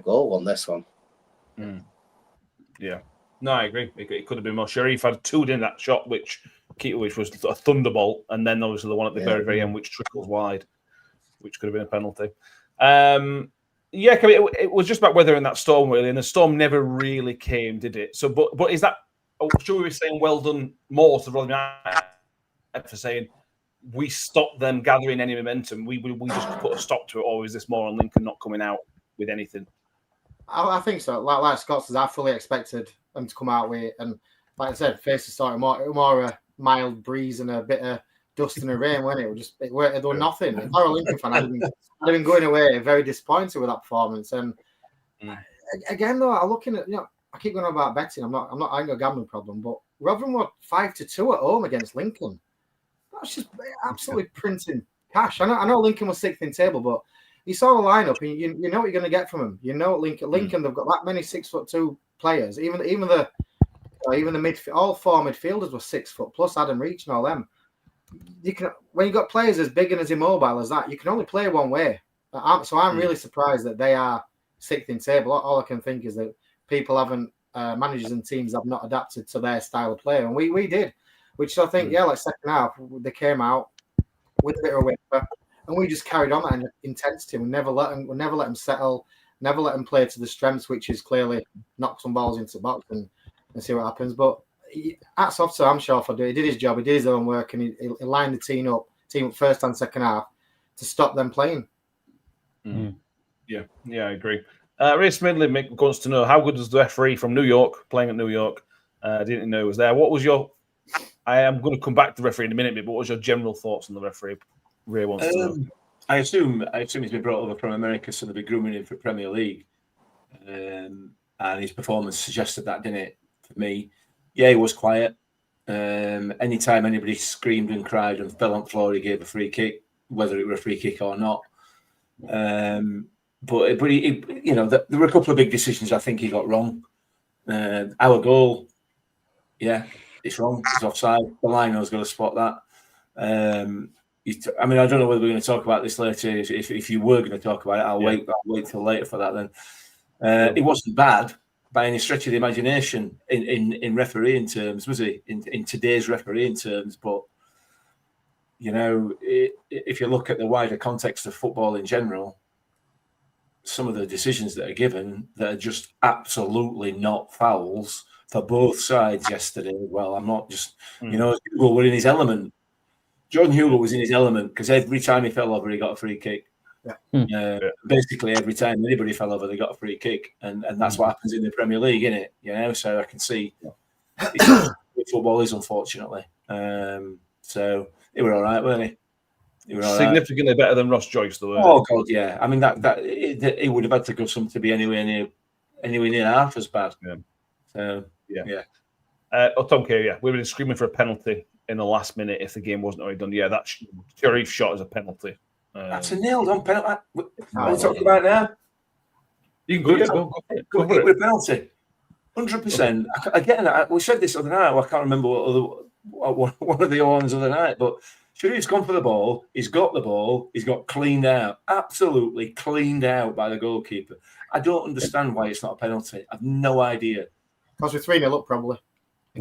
goal one. This one, yeah, no, I agree. It could have been more. Sharif had 2 in that shot, which was a thunderbolt, and then obviously the one at the very end, which trickles wide, which could have been a penalty. Yeah, it was just about weathering that storm really, and the storm never really came, did it? So, but is that? Should we be saying well done more to Rotherham United for saying we stopped them gathering any momentum? We just put a stop to it, or is this more on Lincoln not coming out with anything? I think so. Like Scott says, I fully expected them to come out with, and like I said, face the start more a mild breeze and a bit of dust and a rain, wasn't it? There were nothing. If I were a Lincoln fan, I'd have been going away very disappointed with that performance. And again, though, I'm looking at, you know, I keep going on about betting. I ain't got a gambling problem, but Rotherham were 5-2 at home against Lincoln. That's just absolutely printing cash. I know Lincoln was 6th in table, but you saw the lineup and you know what you're going to get from them. You know Lincoln they've got that many 6'2" players. Even the midfield, all 4 midfielders were 6 foot plus Adam Reach and all them. You can, when you've got players as big and as immobile as that, you can only play one way. So I'm really surprised that they are 6th in table. All I can think is that people haven't, managers and teams have not adapted to their style of play, and we did, which I think, like second half, they came out with a bit of a whimper, and we just carried on that intensity. We never let them settle, never let them play to the strengths, which is clearly knock some balls into the box and see what happens. But hats off to Amshaw he did his job, he did his own work, and he lined the team up first and second half to stop them playing. Yeah, I agree. Ray Smidley wants to know, how good is the referee from New York, playing at New York? I didn't know he was there. What was your... I am going to come back to the referee in a minute, but what was your general thoughts on the referee? Ray wants to know. I assume he's been brought over from America, so they'll be grooming him for Premier League. And his performance suggested that, didn't it, for me? Yeah, he was quiet. Anytime anybody screamed and cried and fell on the floor, he gave a free kick, whether it were a free kick or not. But he, you know, there were a couple of big decisions I think he got wrong. Our goal, yeah, it's wrong. It's offside. The liner's got to spot that. I mean, I don't know whether we're going to talk about this later. If you were going to talk about it, I'll wait till later for that. Then it wasn't bad by any stretch of the imagination in refereeing terms, was he? In today's refereeing terms, but you know, if you look at the wider context of football in general, some of the decisions that are given that are just absolutely not fouls for both sides yesterday. Well, I'm not just, you know, Hugo were in his element. John Hugo was in his element because every time he fell over, he got a free kick. Basically, every time anybody fell over, they got a free kick, and that's what happens in the Premier League, isn't it? You know, so I can see football is, unfortunately. So they were all right, weren't they? Significantly better than Ross Joyce, though. Oh God, yeah. I mean, it would have had to go some to be anywhere near half as bad. Yeah. So yeah. Tom Carey, we've been screaming for a penalty in the last minute if the game wasn't already done. Yeah, that Sharif shot is a penalty. That's a nailed-on penalty. What are we talking about now? You can go with a penalty. 100%. Again, we said this other night. I can't remember one of the ones other night, but Sharif's gone for the ball. He's got the ball. He's got cleaned out. Absolutely cleaned out by the goalkeeper. I don't understand why it's not a penalty. I've no idea. Because we're 3-0 up, probably. He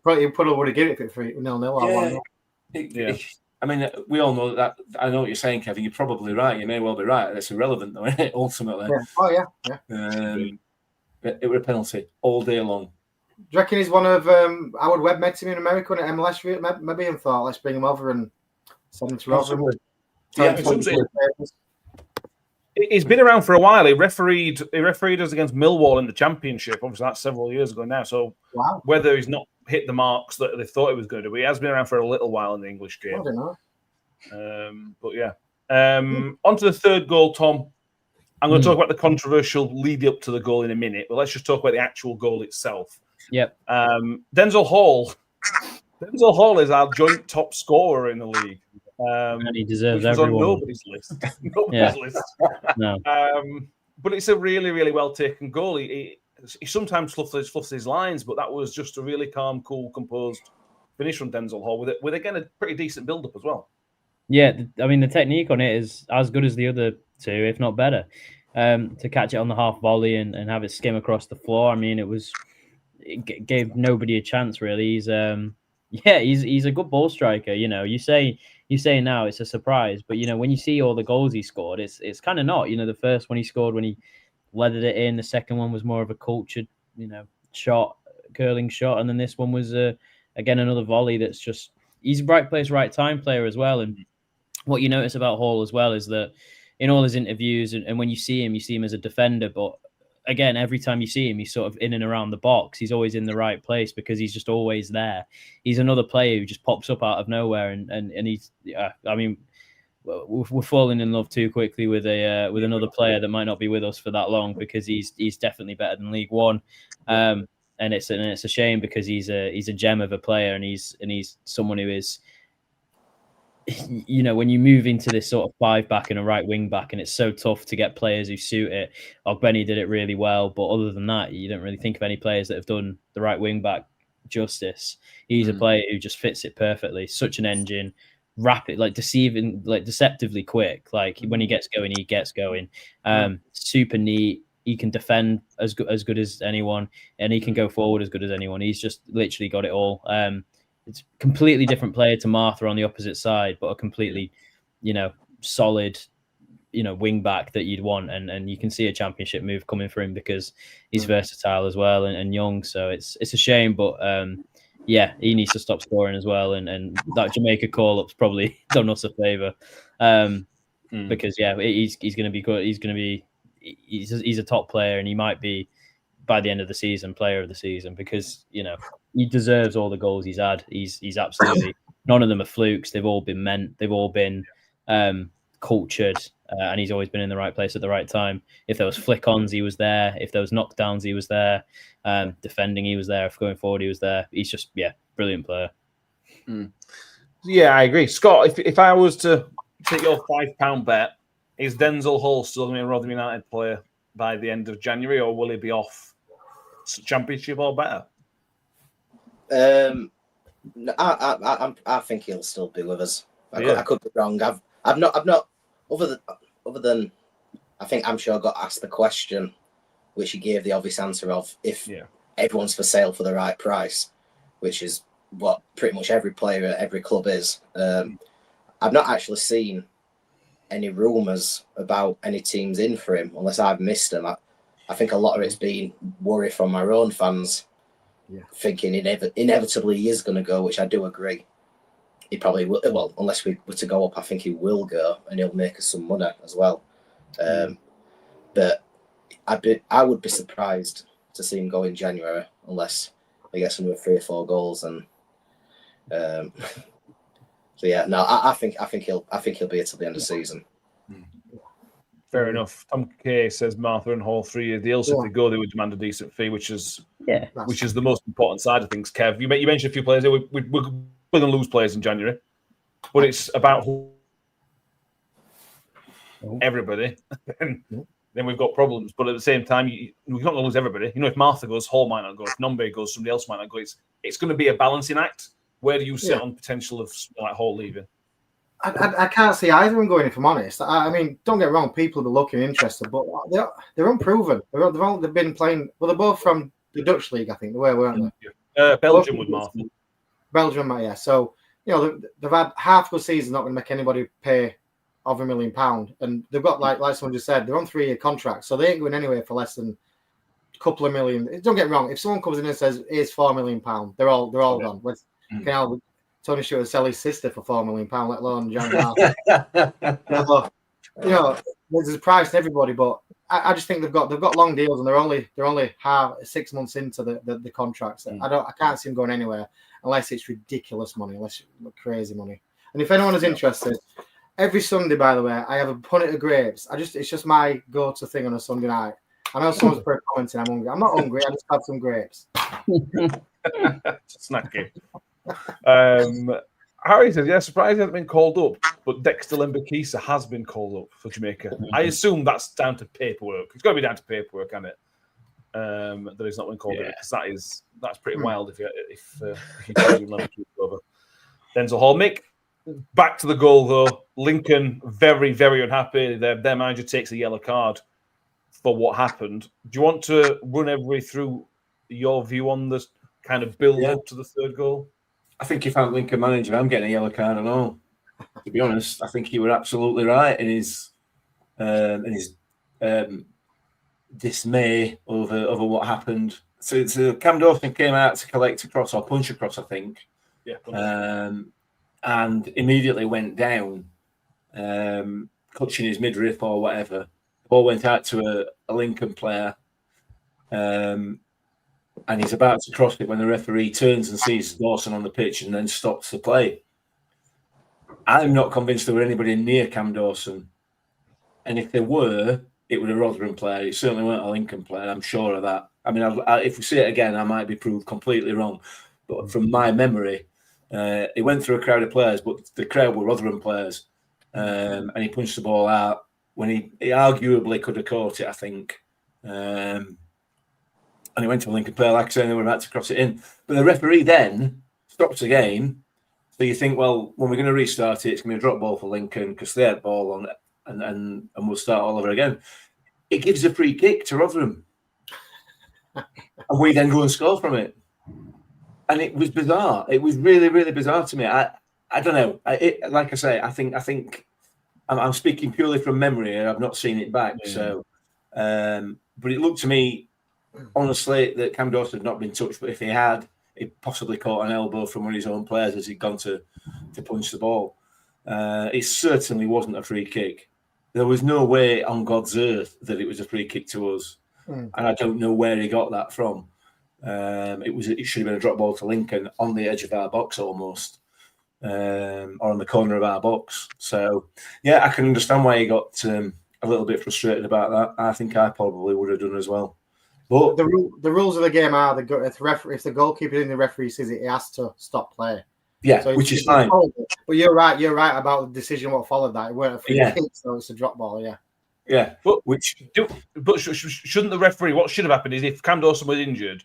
probably would have given it for 0-0 or 1-0. Yeah. I mean, we all know that. I know what you're saying, Kevin. You're probably right. You may well be right. That's irrelevant, though, isn't it? Ultimately. Yeah. Oh, yeah. It was a penalty all day long. Do you reckon he's one of Howard Webb met him in America and at MLS maybe and thought, let's bring him over and send him to Rotherham? He's been around for a while. He refereed us against Millwall in the Championship. Obviously, that's several years ago now. So whether he's not hit the marks that they thought he was going to do, he has been around for a little while in the English game. I don't know. But yeah. On to the third goal, Tom. I'm going to talk about the controversial lead up to the goal in a minute, but let's just talk about the actual goal itself. Yep. Denzel Hall is our joint top scorer in the league. And he deserves which was everyone. on nobody's list. List. No. But it's a really, really well taken goal. He sometimes fluffs his lines, but that was just a really calm, cool, composed finish from Denzel Hall with again a pretty decent build up as well. Yeah, I mean the technique on it is as good as the other two, if not better. To catch it on the half volley and have it skim across the floor. I mean, it gave nobody a chance really. He's a good ball striker. You know, you say now it's a surprise, but you know when you see all the goals he scored, it's kind of not. You know, the first one he scored when he leathered it in, the second one was more of a cultured, curling shot, and then this one was again another volley that's just he's a right place, right time player as well. And what you notice about Hall as well is that in all his interviews and when you see him as a defender, but again, every time you see him, he's sort of in and around the box. He's always in the right place because he's just always there. He's another player who just pops up out of nowhere, and he's. I mean, we're falling in love too quickly with another player that might not be with us for that long because he's definitely better than League One, and it's a shame because he's a gem of a player and he's someone who is. You know, when you move into this sort of 5-back and a right wing back, and it's so tough to get players who suit it. Ogbeni did it really well, but other than that, you don't really think of any players that have done the right wing back justice. He's a player who just fits it perfectly. Such an engine, rapid, deceptively quick. Like when he gets going. Super neat. He can defend as good as anyone, and he can go forward as good as anyone. He's just literally got it all. It's a completely different player to Martha on the opposite side, but a completely, solid, wing back that you'd want. And you can see a championship move coming for him because he's versatile as well and young. So it's a shame, but he needs to stop scoring as well. And that Jamaica call-up's probably done us a favour because he's going to be good. He's a top player, and he might be by the end of the season player of the season because he deserves all the goals he's had. He's absolutely none of them are flukes. They've all been meant. They've all been cultured, and he's always been in the right place at the right time. If there was flick-ons, he was there. If there was knockdowns, he was there. Defending, he was there. If going forward, he was there. He's just brilliant player. Yeah, I agree, Scott. If I was to take your £5 bet, is Denzel Hall still going to be a Rotherham United player by the end of January, or will he be off Championship or better? I think he'll still be with us. I could be wrong. I've not other than I think I'm sure I got asked the question, which he gave the obvious answer of if everyone's for sale for the right price, which is what pretty much every player at every club is. I've not actually seen any rumours about any teams in for him unless I've missed them. I think a lot of it's been worry from our own fans. Thinking inevitably he is going to go, which I do agree. He probably will. Well, unless we were to go up, I think he will go, and he'll make us some money as well. But I would be surprised to see him go in January unless he gets another 3 or 4 goals. And I think he'll be here till the end of the season. Fair enough. Tom Kay says Martha and Hall 3-year deals. If they go, they would demand a decent fee, which is the most important side of things. Kev, you mentioned a few players. We're going to lose players in January, but it's about everybody. Then we've got problems. But at the same time, we're not going to lose everybody. If Martha goes, Hall might not go. If Nombe goes, somebody else might not go. It's going to be a balancing act. Where do you sit on potential of like Hall leaving? I can't see either of them going, if I'm honest. I mean, don't get me wrong, people are looking interested, but they're unproven. They've been playing. Well, they're both from the Dutch league, I think. They were, weren't they? Belgium with Martha. Belgium, yeah. So, they've had half the season, not going to make anybody pay over £1 million. And they've got, like someone just said, they're on 3-year contracts. So they ain't going anywhere for less than a couple of million. Don't get me wrong. If someone comes in and says, here's £4 million, they're all gone. Tony Stewart sell his sister for £4 million, let alone John Martin. There's a price to everybody, but I just think they've got long deals, and they're only 6 months into the contracts. I can't see them going anywhere unless it's ridiculous money, unless it's crazy money. And if anyone is interested, every Sunday, by the way, I have a punnet of grapes. It's just my go-to thing on a Sunday night. I know someone's probably commenting I'm hungry. I'm not hungry. I just have some grapes. Snacky. Harry says, yeah, surprised he hasn't been called up, but Dexter Lembakisa has been called up for Jamaica. I assume that's down to paperwork. It's got to be down to paperwork, isn't it? That he's not been called up, because that's pretty wild if you do Lembakisa over. Denzel Hall. Mick, back to the goal though. Lincoln very, very unhappy. Their manager takes a yellow card for what happened. Do you want to run everybody through your view on this kind of build up to the third goal? I think if I'm Lincoln manager, I'm getting a yellow card and all. To be honest, I think he were absolutely right in his dismay over what happened. So Cam Dawson came out to collect a cross or punch across, I think. Yeah. And immediately went down, clutching his midriff or whatever. The ball went out to a Lincoln player. And he's about to cross it when the referee turns and sees Dawson on the pitch and then stops the play. I'm not convinced there were anybody near Cam Dawson. And if there were, it was a Rotherham player. It certainly weren't a Lincoln player. I'm sure of that. I mean, if we see it again, I might be proved completely wrong. But from my memory, he went through a crowd of players, but the crowd were Rotherham players. And he punched the ball out when he arguably could have caught it, I think. And he went to a Lincoln player, like I said, they were about to cross it in. But the referee then stops the game. So you think, well, when we're going to restart it, it's going to be a drop ball for Lincoln because they had ball on it, and we'll start all over again. It gives a free kick to Rotherham. And we then go and score from it. And it was bizarre. It was really, really bizarre to me. I don't know. Like I say, I think I'm speaking purely from memory and I've not seen it back. So, but it looked to me, honestly, that Cam Dawson had not been touched, but if he had, he possibly caught an elbow from one of his own players as he'd gone to punch the ball. It certainly wasn't a free kick. There was no way on God's earth that it was a free kick to us. And I don't know where he got that from. It should have been a drop ball to Lincoln on the edge of our box almost, or on the corner of our box. So, yeah, I can understand why he got a little bit frustrated about that. I think I probably would have done as well. But the rules of the game are if the goalkeeper in the referee sees it, he has to stop play. Yeah, so which is fine. But you're right about the decision what followed that. It weren't a free kick, so it's a drop ball. Yeah. But shouldn't the referee? What should have happened is if Cam Dawson was injured,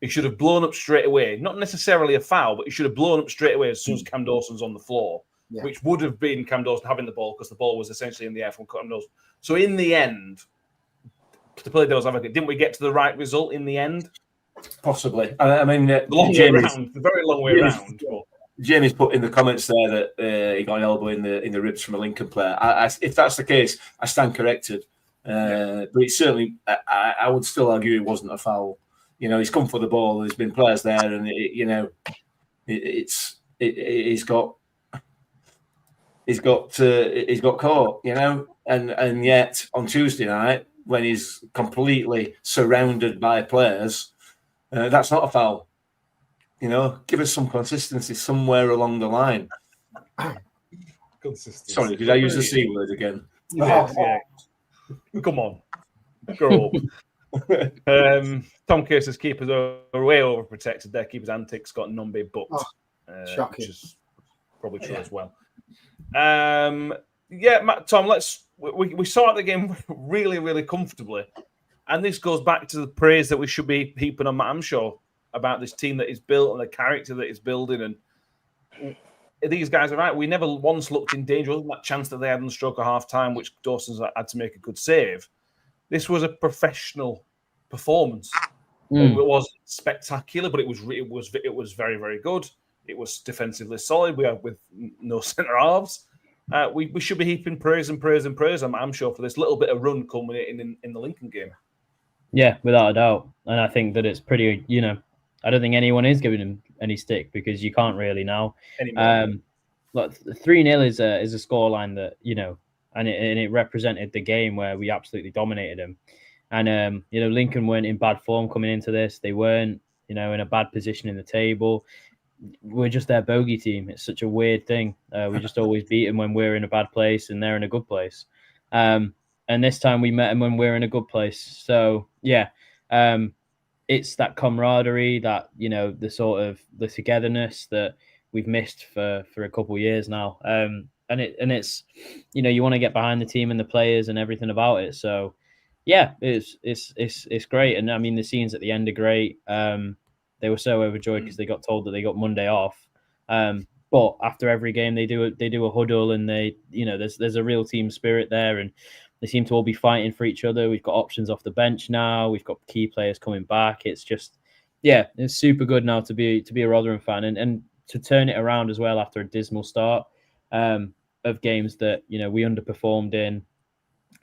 he should have blown up straight away. Not necessarily a foul, but he should have blown up straight away as soon as Cam Dawson's on the floor, which would have been Cam Dawson having the ball because the ball was essentially in the air from Cam Dawson. So in the end, to play devil's advocate, didn't we get to the right result in the end? Possibly. I mean, the very long way around. But Jamie's put in the comments there that he got an elbow in the ribs from a Lincoln player. If that's the case, I stand corrected. But it's certainly, I would still argue it wasn't a foul. He's come for the ball. There's been players there, and he's got caught. And yet on Tuesday night, when he's completely surrounded by players, that's not a foul. Give us some consistency somewhere along the line. Consistency. Sorry, did I use the C word again? Yeah. Come on, grow up. Tom Case's keepers are way overprotected. Their keeper's antics got none-be booked, which is probably true as well. Matt, Tom, we started the game really, really comfortably. And this goes back to the praise that we should be heaping on Matt Amshaw about this team that is built and the character that is building. And these guys are right. We never once looked in danger. Other than that chance that they had on the stroke of half-time, which Dawson's had to make a good save. This was a professional performance. It wasn't spectacular, but it was very, very good. It was defensively solid. We have with no centre halves. We should be heaping praise and praise and praise. I'm sure for this little bit of run culminating in the Lincoln game. Yeah, without a doubt. And I think that it's pretty, I don't think anyone is giving him any stick because you can't really now. Look, 3-0 is a scoreline that, and it represented the game where we absolutely dominated them. And, Lincoln weren't in bad form coming into this. They weren't, in a bad position in the table. We're just their bogey team. It's such a weird thing. We just always beat them when we're in a bad place and they're in a good place. And this time we met them when we're in a good place. So, yeah, it's that camaraderie, that, the sort of the togetherness that we've missed for a couple of years now. And it's, you want to get behind the team and the players and everything about it. So, yeah, it's great. And I mean, the scenes at the end are great. They were so overjoyed because they got told that they got Monday off. But after every game, they do a huddle, and there's a real team spirit there, and they seem to all be fighting for each other. We've got options off the bench now. We've got key players coming back. It's just, it's super good now to be a Rotherham fan, and to turn it around as well after a dismal start of games that we underperformed in,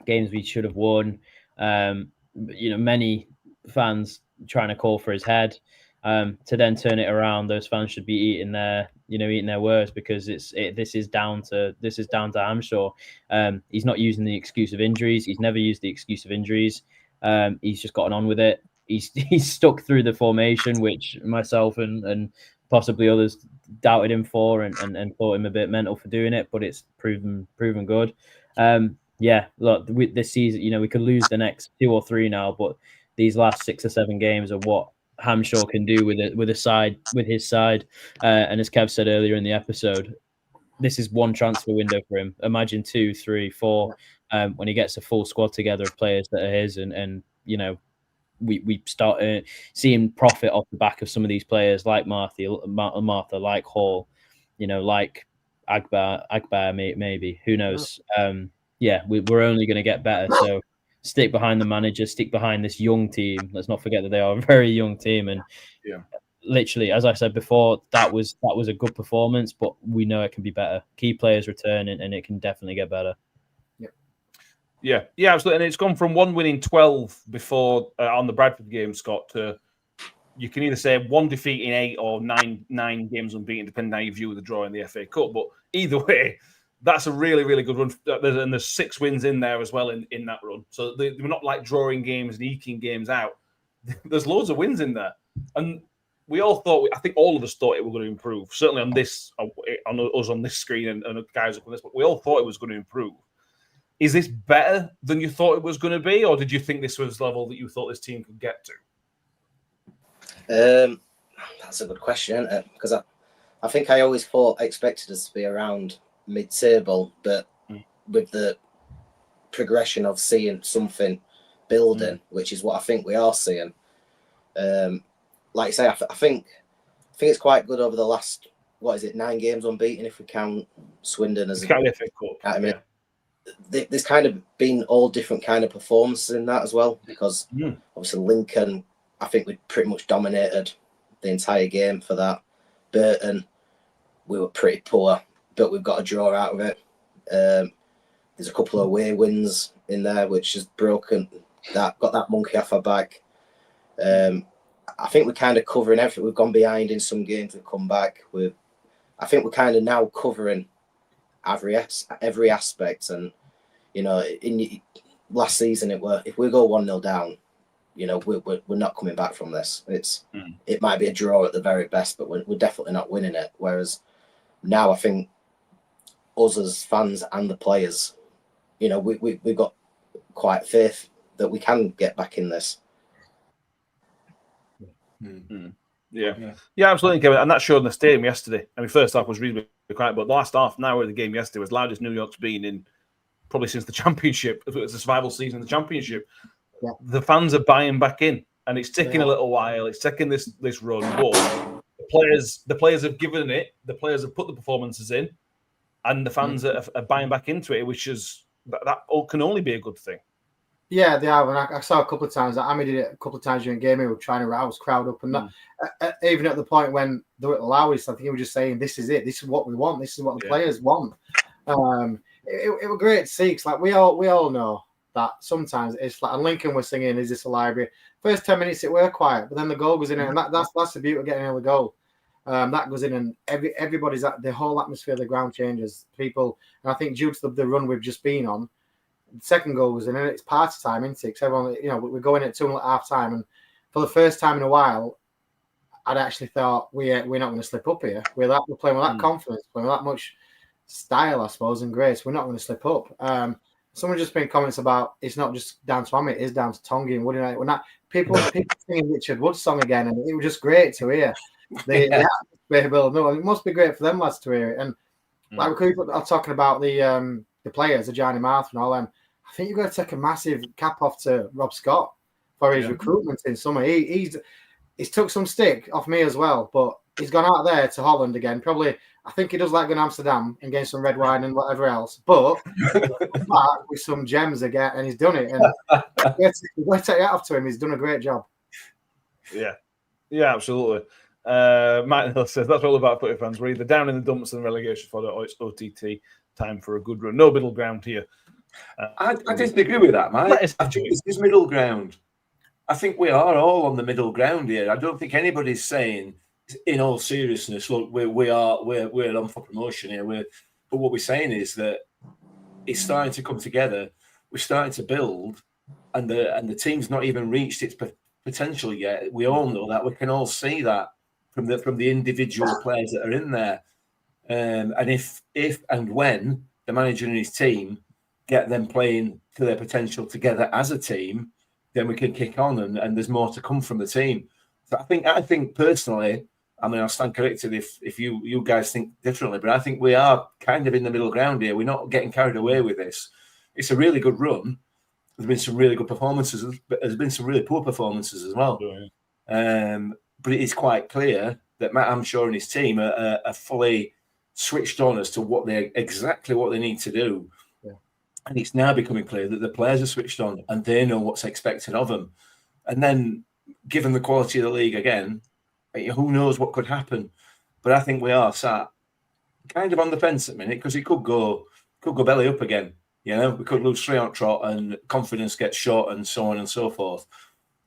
games we should have won. Many fans trying to call for his head. To then turn it around, those fans should be eating their words, because this is down to Hamshaw. He's not using the excuse of injuries. He's never used the excuse of injuries. He's just gotten on with it. He's stuck through the formation, which myself and possibly others doubted him for and thought him a bit mental for doing it, but it's proven good. Look, this season, we could lose the next 2 or 3 now, but these last 6 or 7 games are what Hamshaw can do with his side. And as Kev said earlier in the episode, this is one transfer window for him. Imagine 2, 3, 4 when he gets a full squad together of players that are his, and we start seeing profit off the back of some of these players like Martha, like Hall, like Agbar maybe, who knows. We're only going to get better. So stick behind the manager, stick behind this young team. Let's not forget that they are a very young team. And literally, as I said before, that was a good performance, but we know it can be better. Key players return, and it can definitely get better. Yeah, absolutely. And it's gone from 1 win in 12 before on the Bradford game, Scott, to you can either say 1 defeat in 8 or 9 games unbeaten, depending on how you view the draw in the FA Cup. But either way, that's a really, really good run. And there's 6 wins in there as well in that run. So we're not like drawing games and eking games out. There's loads of wins in there. And we all thought, I think all of us thought it was going to improve. Certainly on this, on us on this screen and guys up on this, but we all thought it was going to improve. Is this better than you thought it was going to be? Or did you think this was the level that you thought this team could get to? That's a good question, because I think I always expected us to be around mid-table, but with the progression of seeing something building, which is what I think we are seeing. Like I say, I think it's quite good over the last 9 games unbeaten if we count Swindon as a FA Cup. I mean, there's kind of been all different kind of performances in that as well, because obviously Lincoln, I think we pretty much dominated the entire game for that. Burton, we were pretty poor, but we've got a draw out of it. There's a couple of away wins in there, which has got that monkey off our back. I think we're kind of covering everything. We've gone behind in some games, we've come back. I think we're kind of now covering every aspect. And, in last season, if we go 1-0 down, we're not coming back from this. It might be a draw at the very best, but we're definitely not winning it. Whereas now I think us as fans and the players, we've got quite faith that we can get back in this. Yeah, absolutely, Kevin. And that showed in the stadium yesterday. I mean, first half was reasonably quiet, but the last half an hour of the game yesterday was loudest New York's been in probably since the championship. It was the survival season of the championship. Yeah. The fans are buying back in, and it's taking a little while. It's taking this run, but the players have given it. The players have put the performances in, and the fans are buying back into it, which is that can only be a good thing. Yeah, they have, and I saw a couple of times that Amy did it a couple of times during the game. He was trying to rouse crowd up, and that even at the point when they were allowing, I think he was just saying, "This is it. This is what we want. This is what the players want." It was great to see, because like we all know that sometimes it's like, and Lincoln was singing, "Is this a library?" First 10 minutes it were quiet, but then the goal goes in, and that's the beauty of getting in the goal. That goes in, and everybody's at the whole atmosphere of the ground changes. People, and I think due to the run we've just been on. The second goal was in, and it's party time, isn't it? Because everyone, we're going at 2 at half time, and for the first time in a while, I'd actually thought we're not going to slip up here. We're playing with that confidence, playing with that much style, I suppose, and grace. We're not going to slip up. Someone just made comments about it's not just down to Amy, it is down to Tongi and Woody. When that people singing Richard Wood's song again, and it was just great to hear. The atmosphere build. No, it must be great for them lads to hear it. And like we are talking about the players, the Johnny Martha and all them. I think you've got to take a massive cap off to Rob Scott for his recruitment in summer. He's took some stick off me as well, but he's gone out there to Holland again. Probably, I think he does like going to Amsterdam and getting some red wine and whatever else. But back with some gems again, and he's done it. And we've got to take that off to him. He's done a great job. Yeah, absolutely. Matt Hill says that's all about footy fans. We're either down in the dumps and relegation fodder, or it's OTT time for a good run. No middle ground here. I disagree with that, Mike. I think it's middle ground. I think we are all on the middle ground here. I don't think anybody's saying, in all seriousness, look, we're on for promotion here. But what we're saying is that it's starting to come together. We're starting to build, and the team's not even reached its potential yet. We all know that. We can all see that from the individual players that are in there. And if and when the manager and his team get them playing to their potential together as a team, then we can kick on, and there's more to come from the team. So I think personally, I mean, I'll stand corrected if you guys think differently, but I think we are kind of in the middle ground here. We're not getting carried away with this. It's a really good run. There's been some really good performances, but there's been some really poor performances as well. But it is quite clear that Matt Hamshaw and his team are fully switched on as to exactly what they need to do. And it's now becoming clear that the players are switched on and they know what's expected of them. And then, given the quality of the league again, who knows what could happen? But I think we are sat kind of on the fence at the minute, because it could go belly up again. We could lose 3 on trot and confidence gets shot and so on and so forth.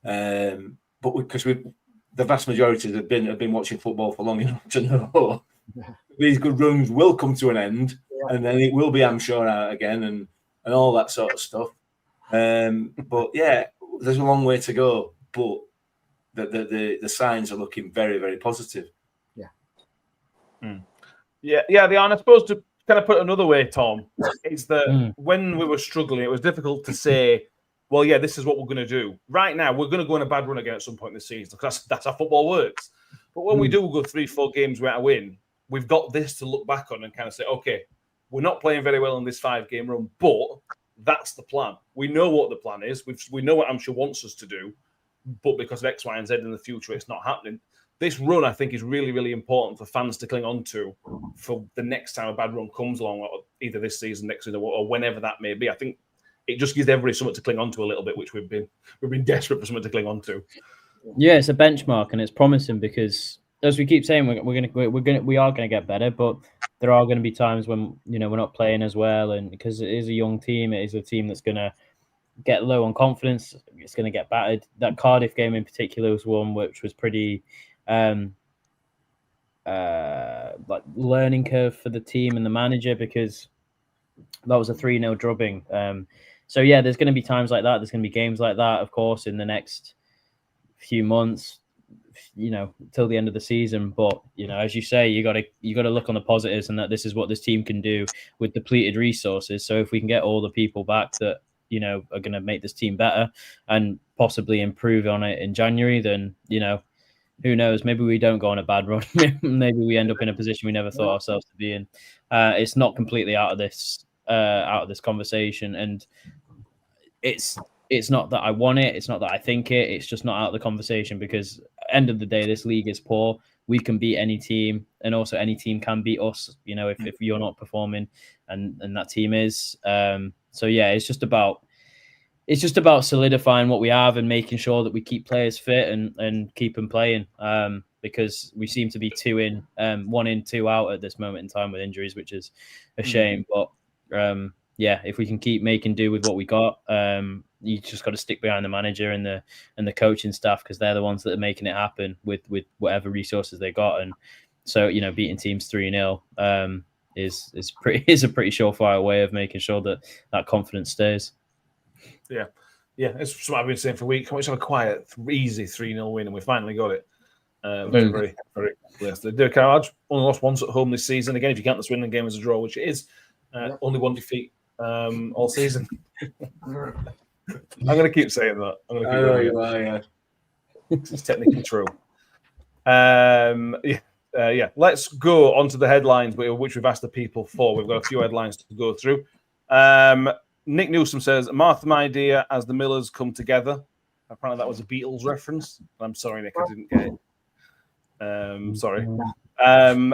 But because the vast majority have been watching football for long enough to know these good runs will come to an end, and then it will be Hamshaw out again and all that sort of stuff. But yeah, there's a long way to go, but the signs are looking very, very positive. Yeah, they are. And I suppose to kind of put it another way, Tom, is that when we were struggling, it was difficult to say, well, yeah, this is what we're going to do. Right now, we're going to go on a bad run again at some point this season, because that's how football works. But when we do go 3-4 games without a win, we've got this to look back on and kind of say, okay, we're not playing very well in this 5-game run, but that's the plan. We know what the plan is. We know what Hampshire wants us to do, but because of X, Y, and Z in the future, it's not happening. This run, I think, is really, really important for fans to cling on to for the next time a bad run comes along, or either this season, next season, or whenever that may be. I think it just gives everybody something to cling on to a little bit, which we've been desperate for something to cling on to. Yeah, it's a benchmark, and it's promising because, as we keep saying, we are gonna get better, but there are going to be times when we're not playing as well, and because it is a young team, it is a team that's going to get low on confidence. It's going to get battered. That Cardiff game in particular was one which was pretty like learning curve for the team and the manager, because that was a 3-0 drubbing. So yeah, there's going to be times like that. There's going to be games like that, of course, in the next few months, till the end of the season. But as you say, you got to look on the positives, and that this is what this team can do with depleted resources. So if we can get all the people back that are going to make this team better and possibly improve on it in January, then who knows? Maybe we don't go on a bad run. Maybe we end up in a position we never thought ourselves to be in. It's not completely out of this conversation, and it's not that I want it. It's not that I think it. It's just not out of the conversation, because end of the day, this league is poor. We can beat any team, and also any team can beat us, if you're not performing, and that team is. So yeah, it's it's just about solidifying what we have and making sure that we keep players fit and keep them playing. Because we seem to be 2 in, 1 in, 2 out at this moment in time with injuries, which is a shame. But yeah, if we can keep making do with what we got, you just got to stick behind the manager and the coaching staff, because they're the ones that are making it happen with whatever resources they got. And so, you know, beating teams 3-0 is a pretty surefire way of making sure that confidence stays. Yeah, it's what I've been saying for weeks. Let's have a quiet, easy 3-0 win, and we finally got it. Very, very close. Dirk Howard only lost once at home this season. Again, if you count the Swindon game as a draw, which it is, only 1 defeat all season. I'm going to keep saying that. I'm going to keep yeah. It's technically true. Yeah. Let's go on to the headlines, which we've asked the people for. We've got a few headlines to go through. Nick Newsom says, Martha, my dear, as the Millers come together. Apparently that was a Beatles reference. I'm sorry, Nick, I didn't get it. Sorry.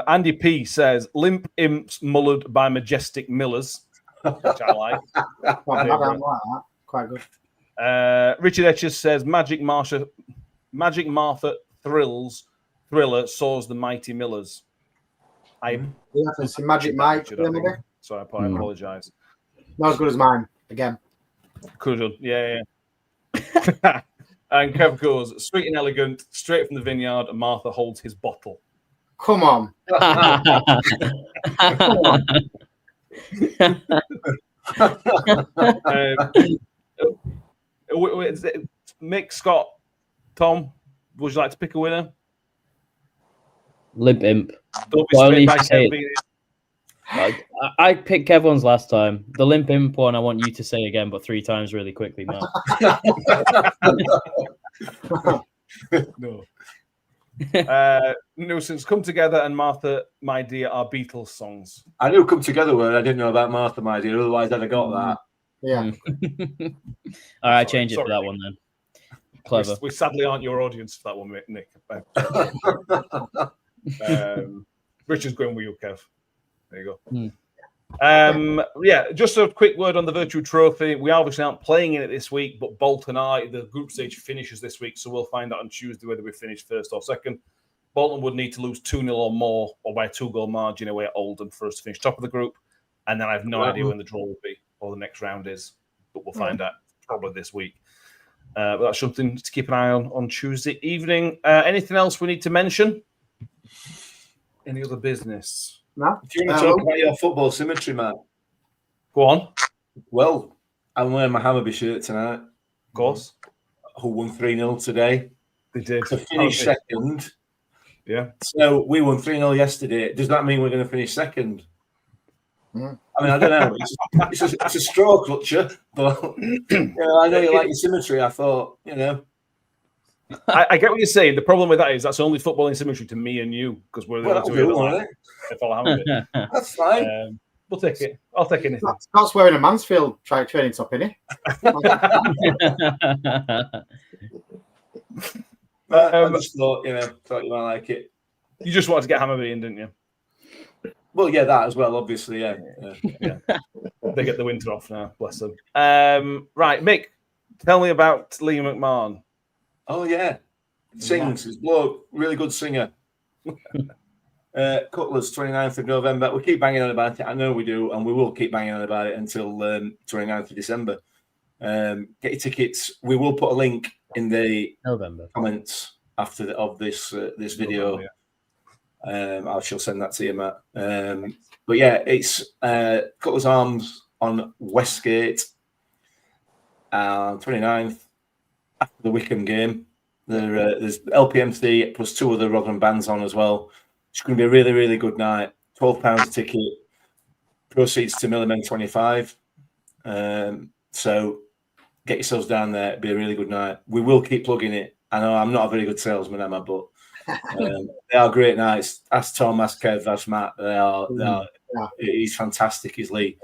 Andy P says, limp imps mullered by majestic Millers, which I like. Quite good. Richard Etches says, Magic Martha thriller soars the mighty Millers. Magic Mike. So I apologise. Not as good as mine, again. Could have done. Yeah. And Kev goes, sweet and elegant, straight from the vineyard, and Martha holds his bottle. Come on. Mick, Scott, Tom, would you like to pick a winner? Limp imp. Don't be swayed by Kev. I picked Kev one's last time. The limp imp one I want you to say again, but 3 times really quickly, Matt. No. Nuisance, Come Together and Martha, My Dear are Beatles songs. I knew Come Together were. I didn't know about Martha, My Dear. Otherwise, I'd have got that. Yeah. All right, change it for that one then. Clever. We sadly aren't your audience for that one, Nick. Richard's going with you, Kev. There you go. Yeah, just a quick word on the virtual trophy. We obviously aren't playing in it this week, but Bolton are. The group stage finishes this week, so we'll find out on Tuesday whether we finish first or second. Bolton would need to lose 2-0 or more, or by a 2-goal margin away at Oldham for us to finish top of the group. And then I have no idea when the draw will be or the next round is, but we'll find out probably this week. But that's something to keep an eye on Tuesday evening. Anything else we need to mention? Any other business? No. Do you want to talk about your football symmetry, Matt? Go on. Well, I'm wearing my Hammerby shirt tonight. Of course. Who won 3-0 today. They did. To finish second. Yeah. So we won 3-0 yesterday. Does that mean we're going to finish second? I mean, I don't know. It's a straw clutcher, but I know you like your symmetry. I thought, I get what you're saying. The problem with that is that's only footballing symmetry to me and you, because we're the only two if I'll have it. That's fine. We'll take it. I'll take anything. Scott's wearing a Mansfield training top, innit? I just thought you might like it. You just wanted to get Hammerby in, didn't you? Well, yeah, that as well, obviously, yeah. They get the winter off now, bless them. Right, Mick, tell me about Liam McMahon. Oh, yeah. Sings. He's bloke, really good singer. Cutlers, 29th of November. We keep banging on about it. I know we do, and we will keep banging on about it until 29th of December. Get your tickets. We will put a link in the comments after this video. November, I shall send that to you, Matt. But yeah, it's Cutler's Arms on Westgate, 29th after the Wickham game. There's LPMC plus 2 other Rotherham bands on as well. It's going to be a really, really good night. £12 a ticket. Proceeds to Millimen 25. So get yourselves down there. It'll be a really good night. We will keep plugging it. I know I'm not a very good salesman, am I? But they are great nights. Ask Tom, ask Kev, ask Matt. They are. He's fantastic. He's Lee.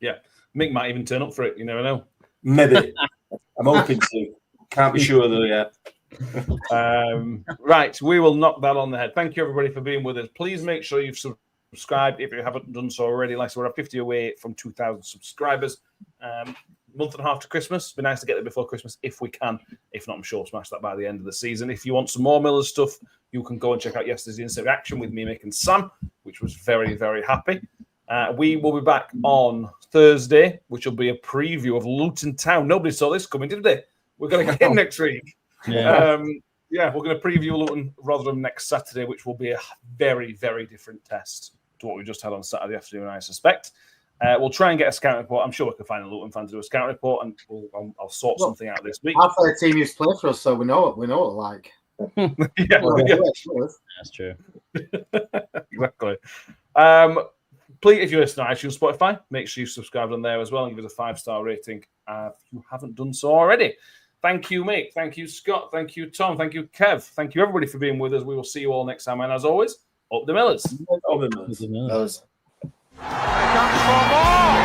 Yeah, Mick might even turn up for it. You never know. Maybe. I'm hoping to. Can't be sure though yet. Right, we will knock that on the head. Thank you everybody for being with us. Please make sure you've subscribed if you haven't done so already. Like I said, we're at 50 away from 2,000 subscribers. month and a half to Christmas. It'd be nice to get there before Christmas if we can. If not, I'm sure we'll smash that by the end of the season. If you want some more Millers stuff, you can go and check out yesterday's instant reaction with me, Mick, and Sam, which was very, very happy. We will be back on Thursday, which will be a preview of Luton Town. Nobody saw this coming, did they? We're going to get in next week. Yeah. We're going to preview Luton Rotherham next Saturday, which will be a very, very different test to what we just had on Saturday afternoon, I suspect. We'll try and get a scouting report. I'm sure we can find a Luton fan to do a scouting report, and I'll sort something out this week. Half the team used to play for us, so we know what they're like. That's true. Exactly. Please, if you're listening on iTunes, Spotify, make sure you subscribe on there as well and give us a 5-star rating if you haven't done so already. Thank you, Mick. Thank you, Scott. Thank you, Tom. Thank you, Kev. Thank you, everybody, for being with us. We will see you all next time. And as always, up the Millers. Up the Millers. Comes for more.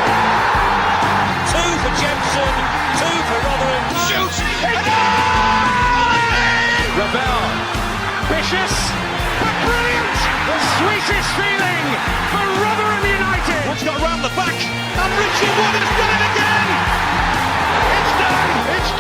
2 for Jensen, 2 for Rotherham. Shoots. Ravel. Vicious, but brilliant. The sweetest feeling for Rotherham United. Woods got round the back, and Richard Wood has done it again. It's done. It's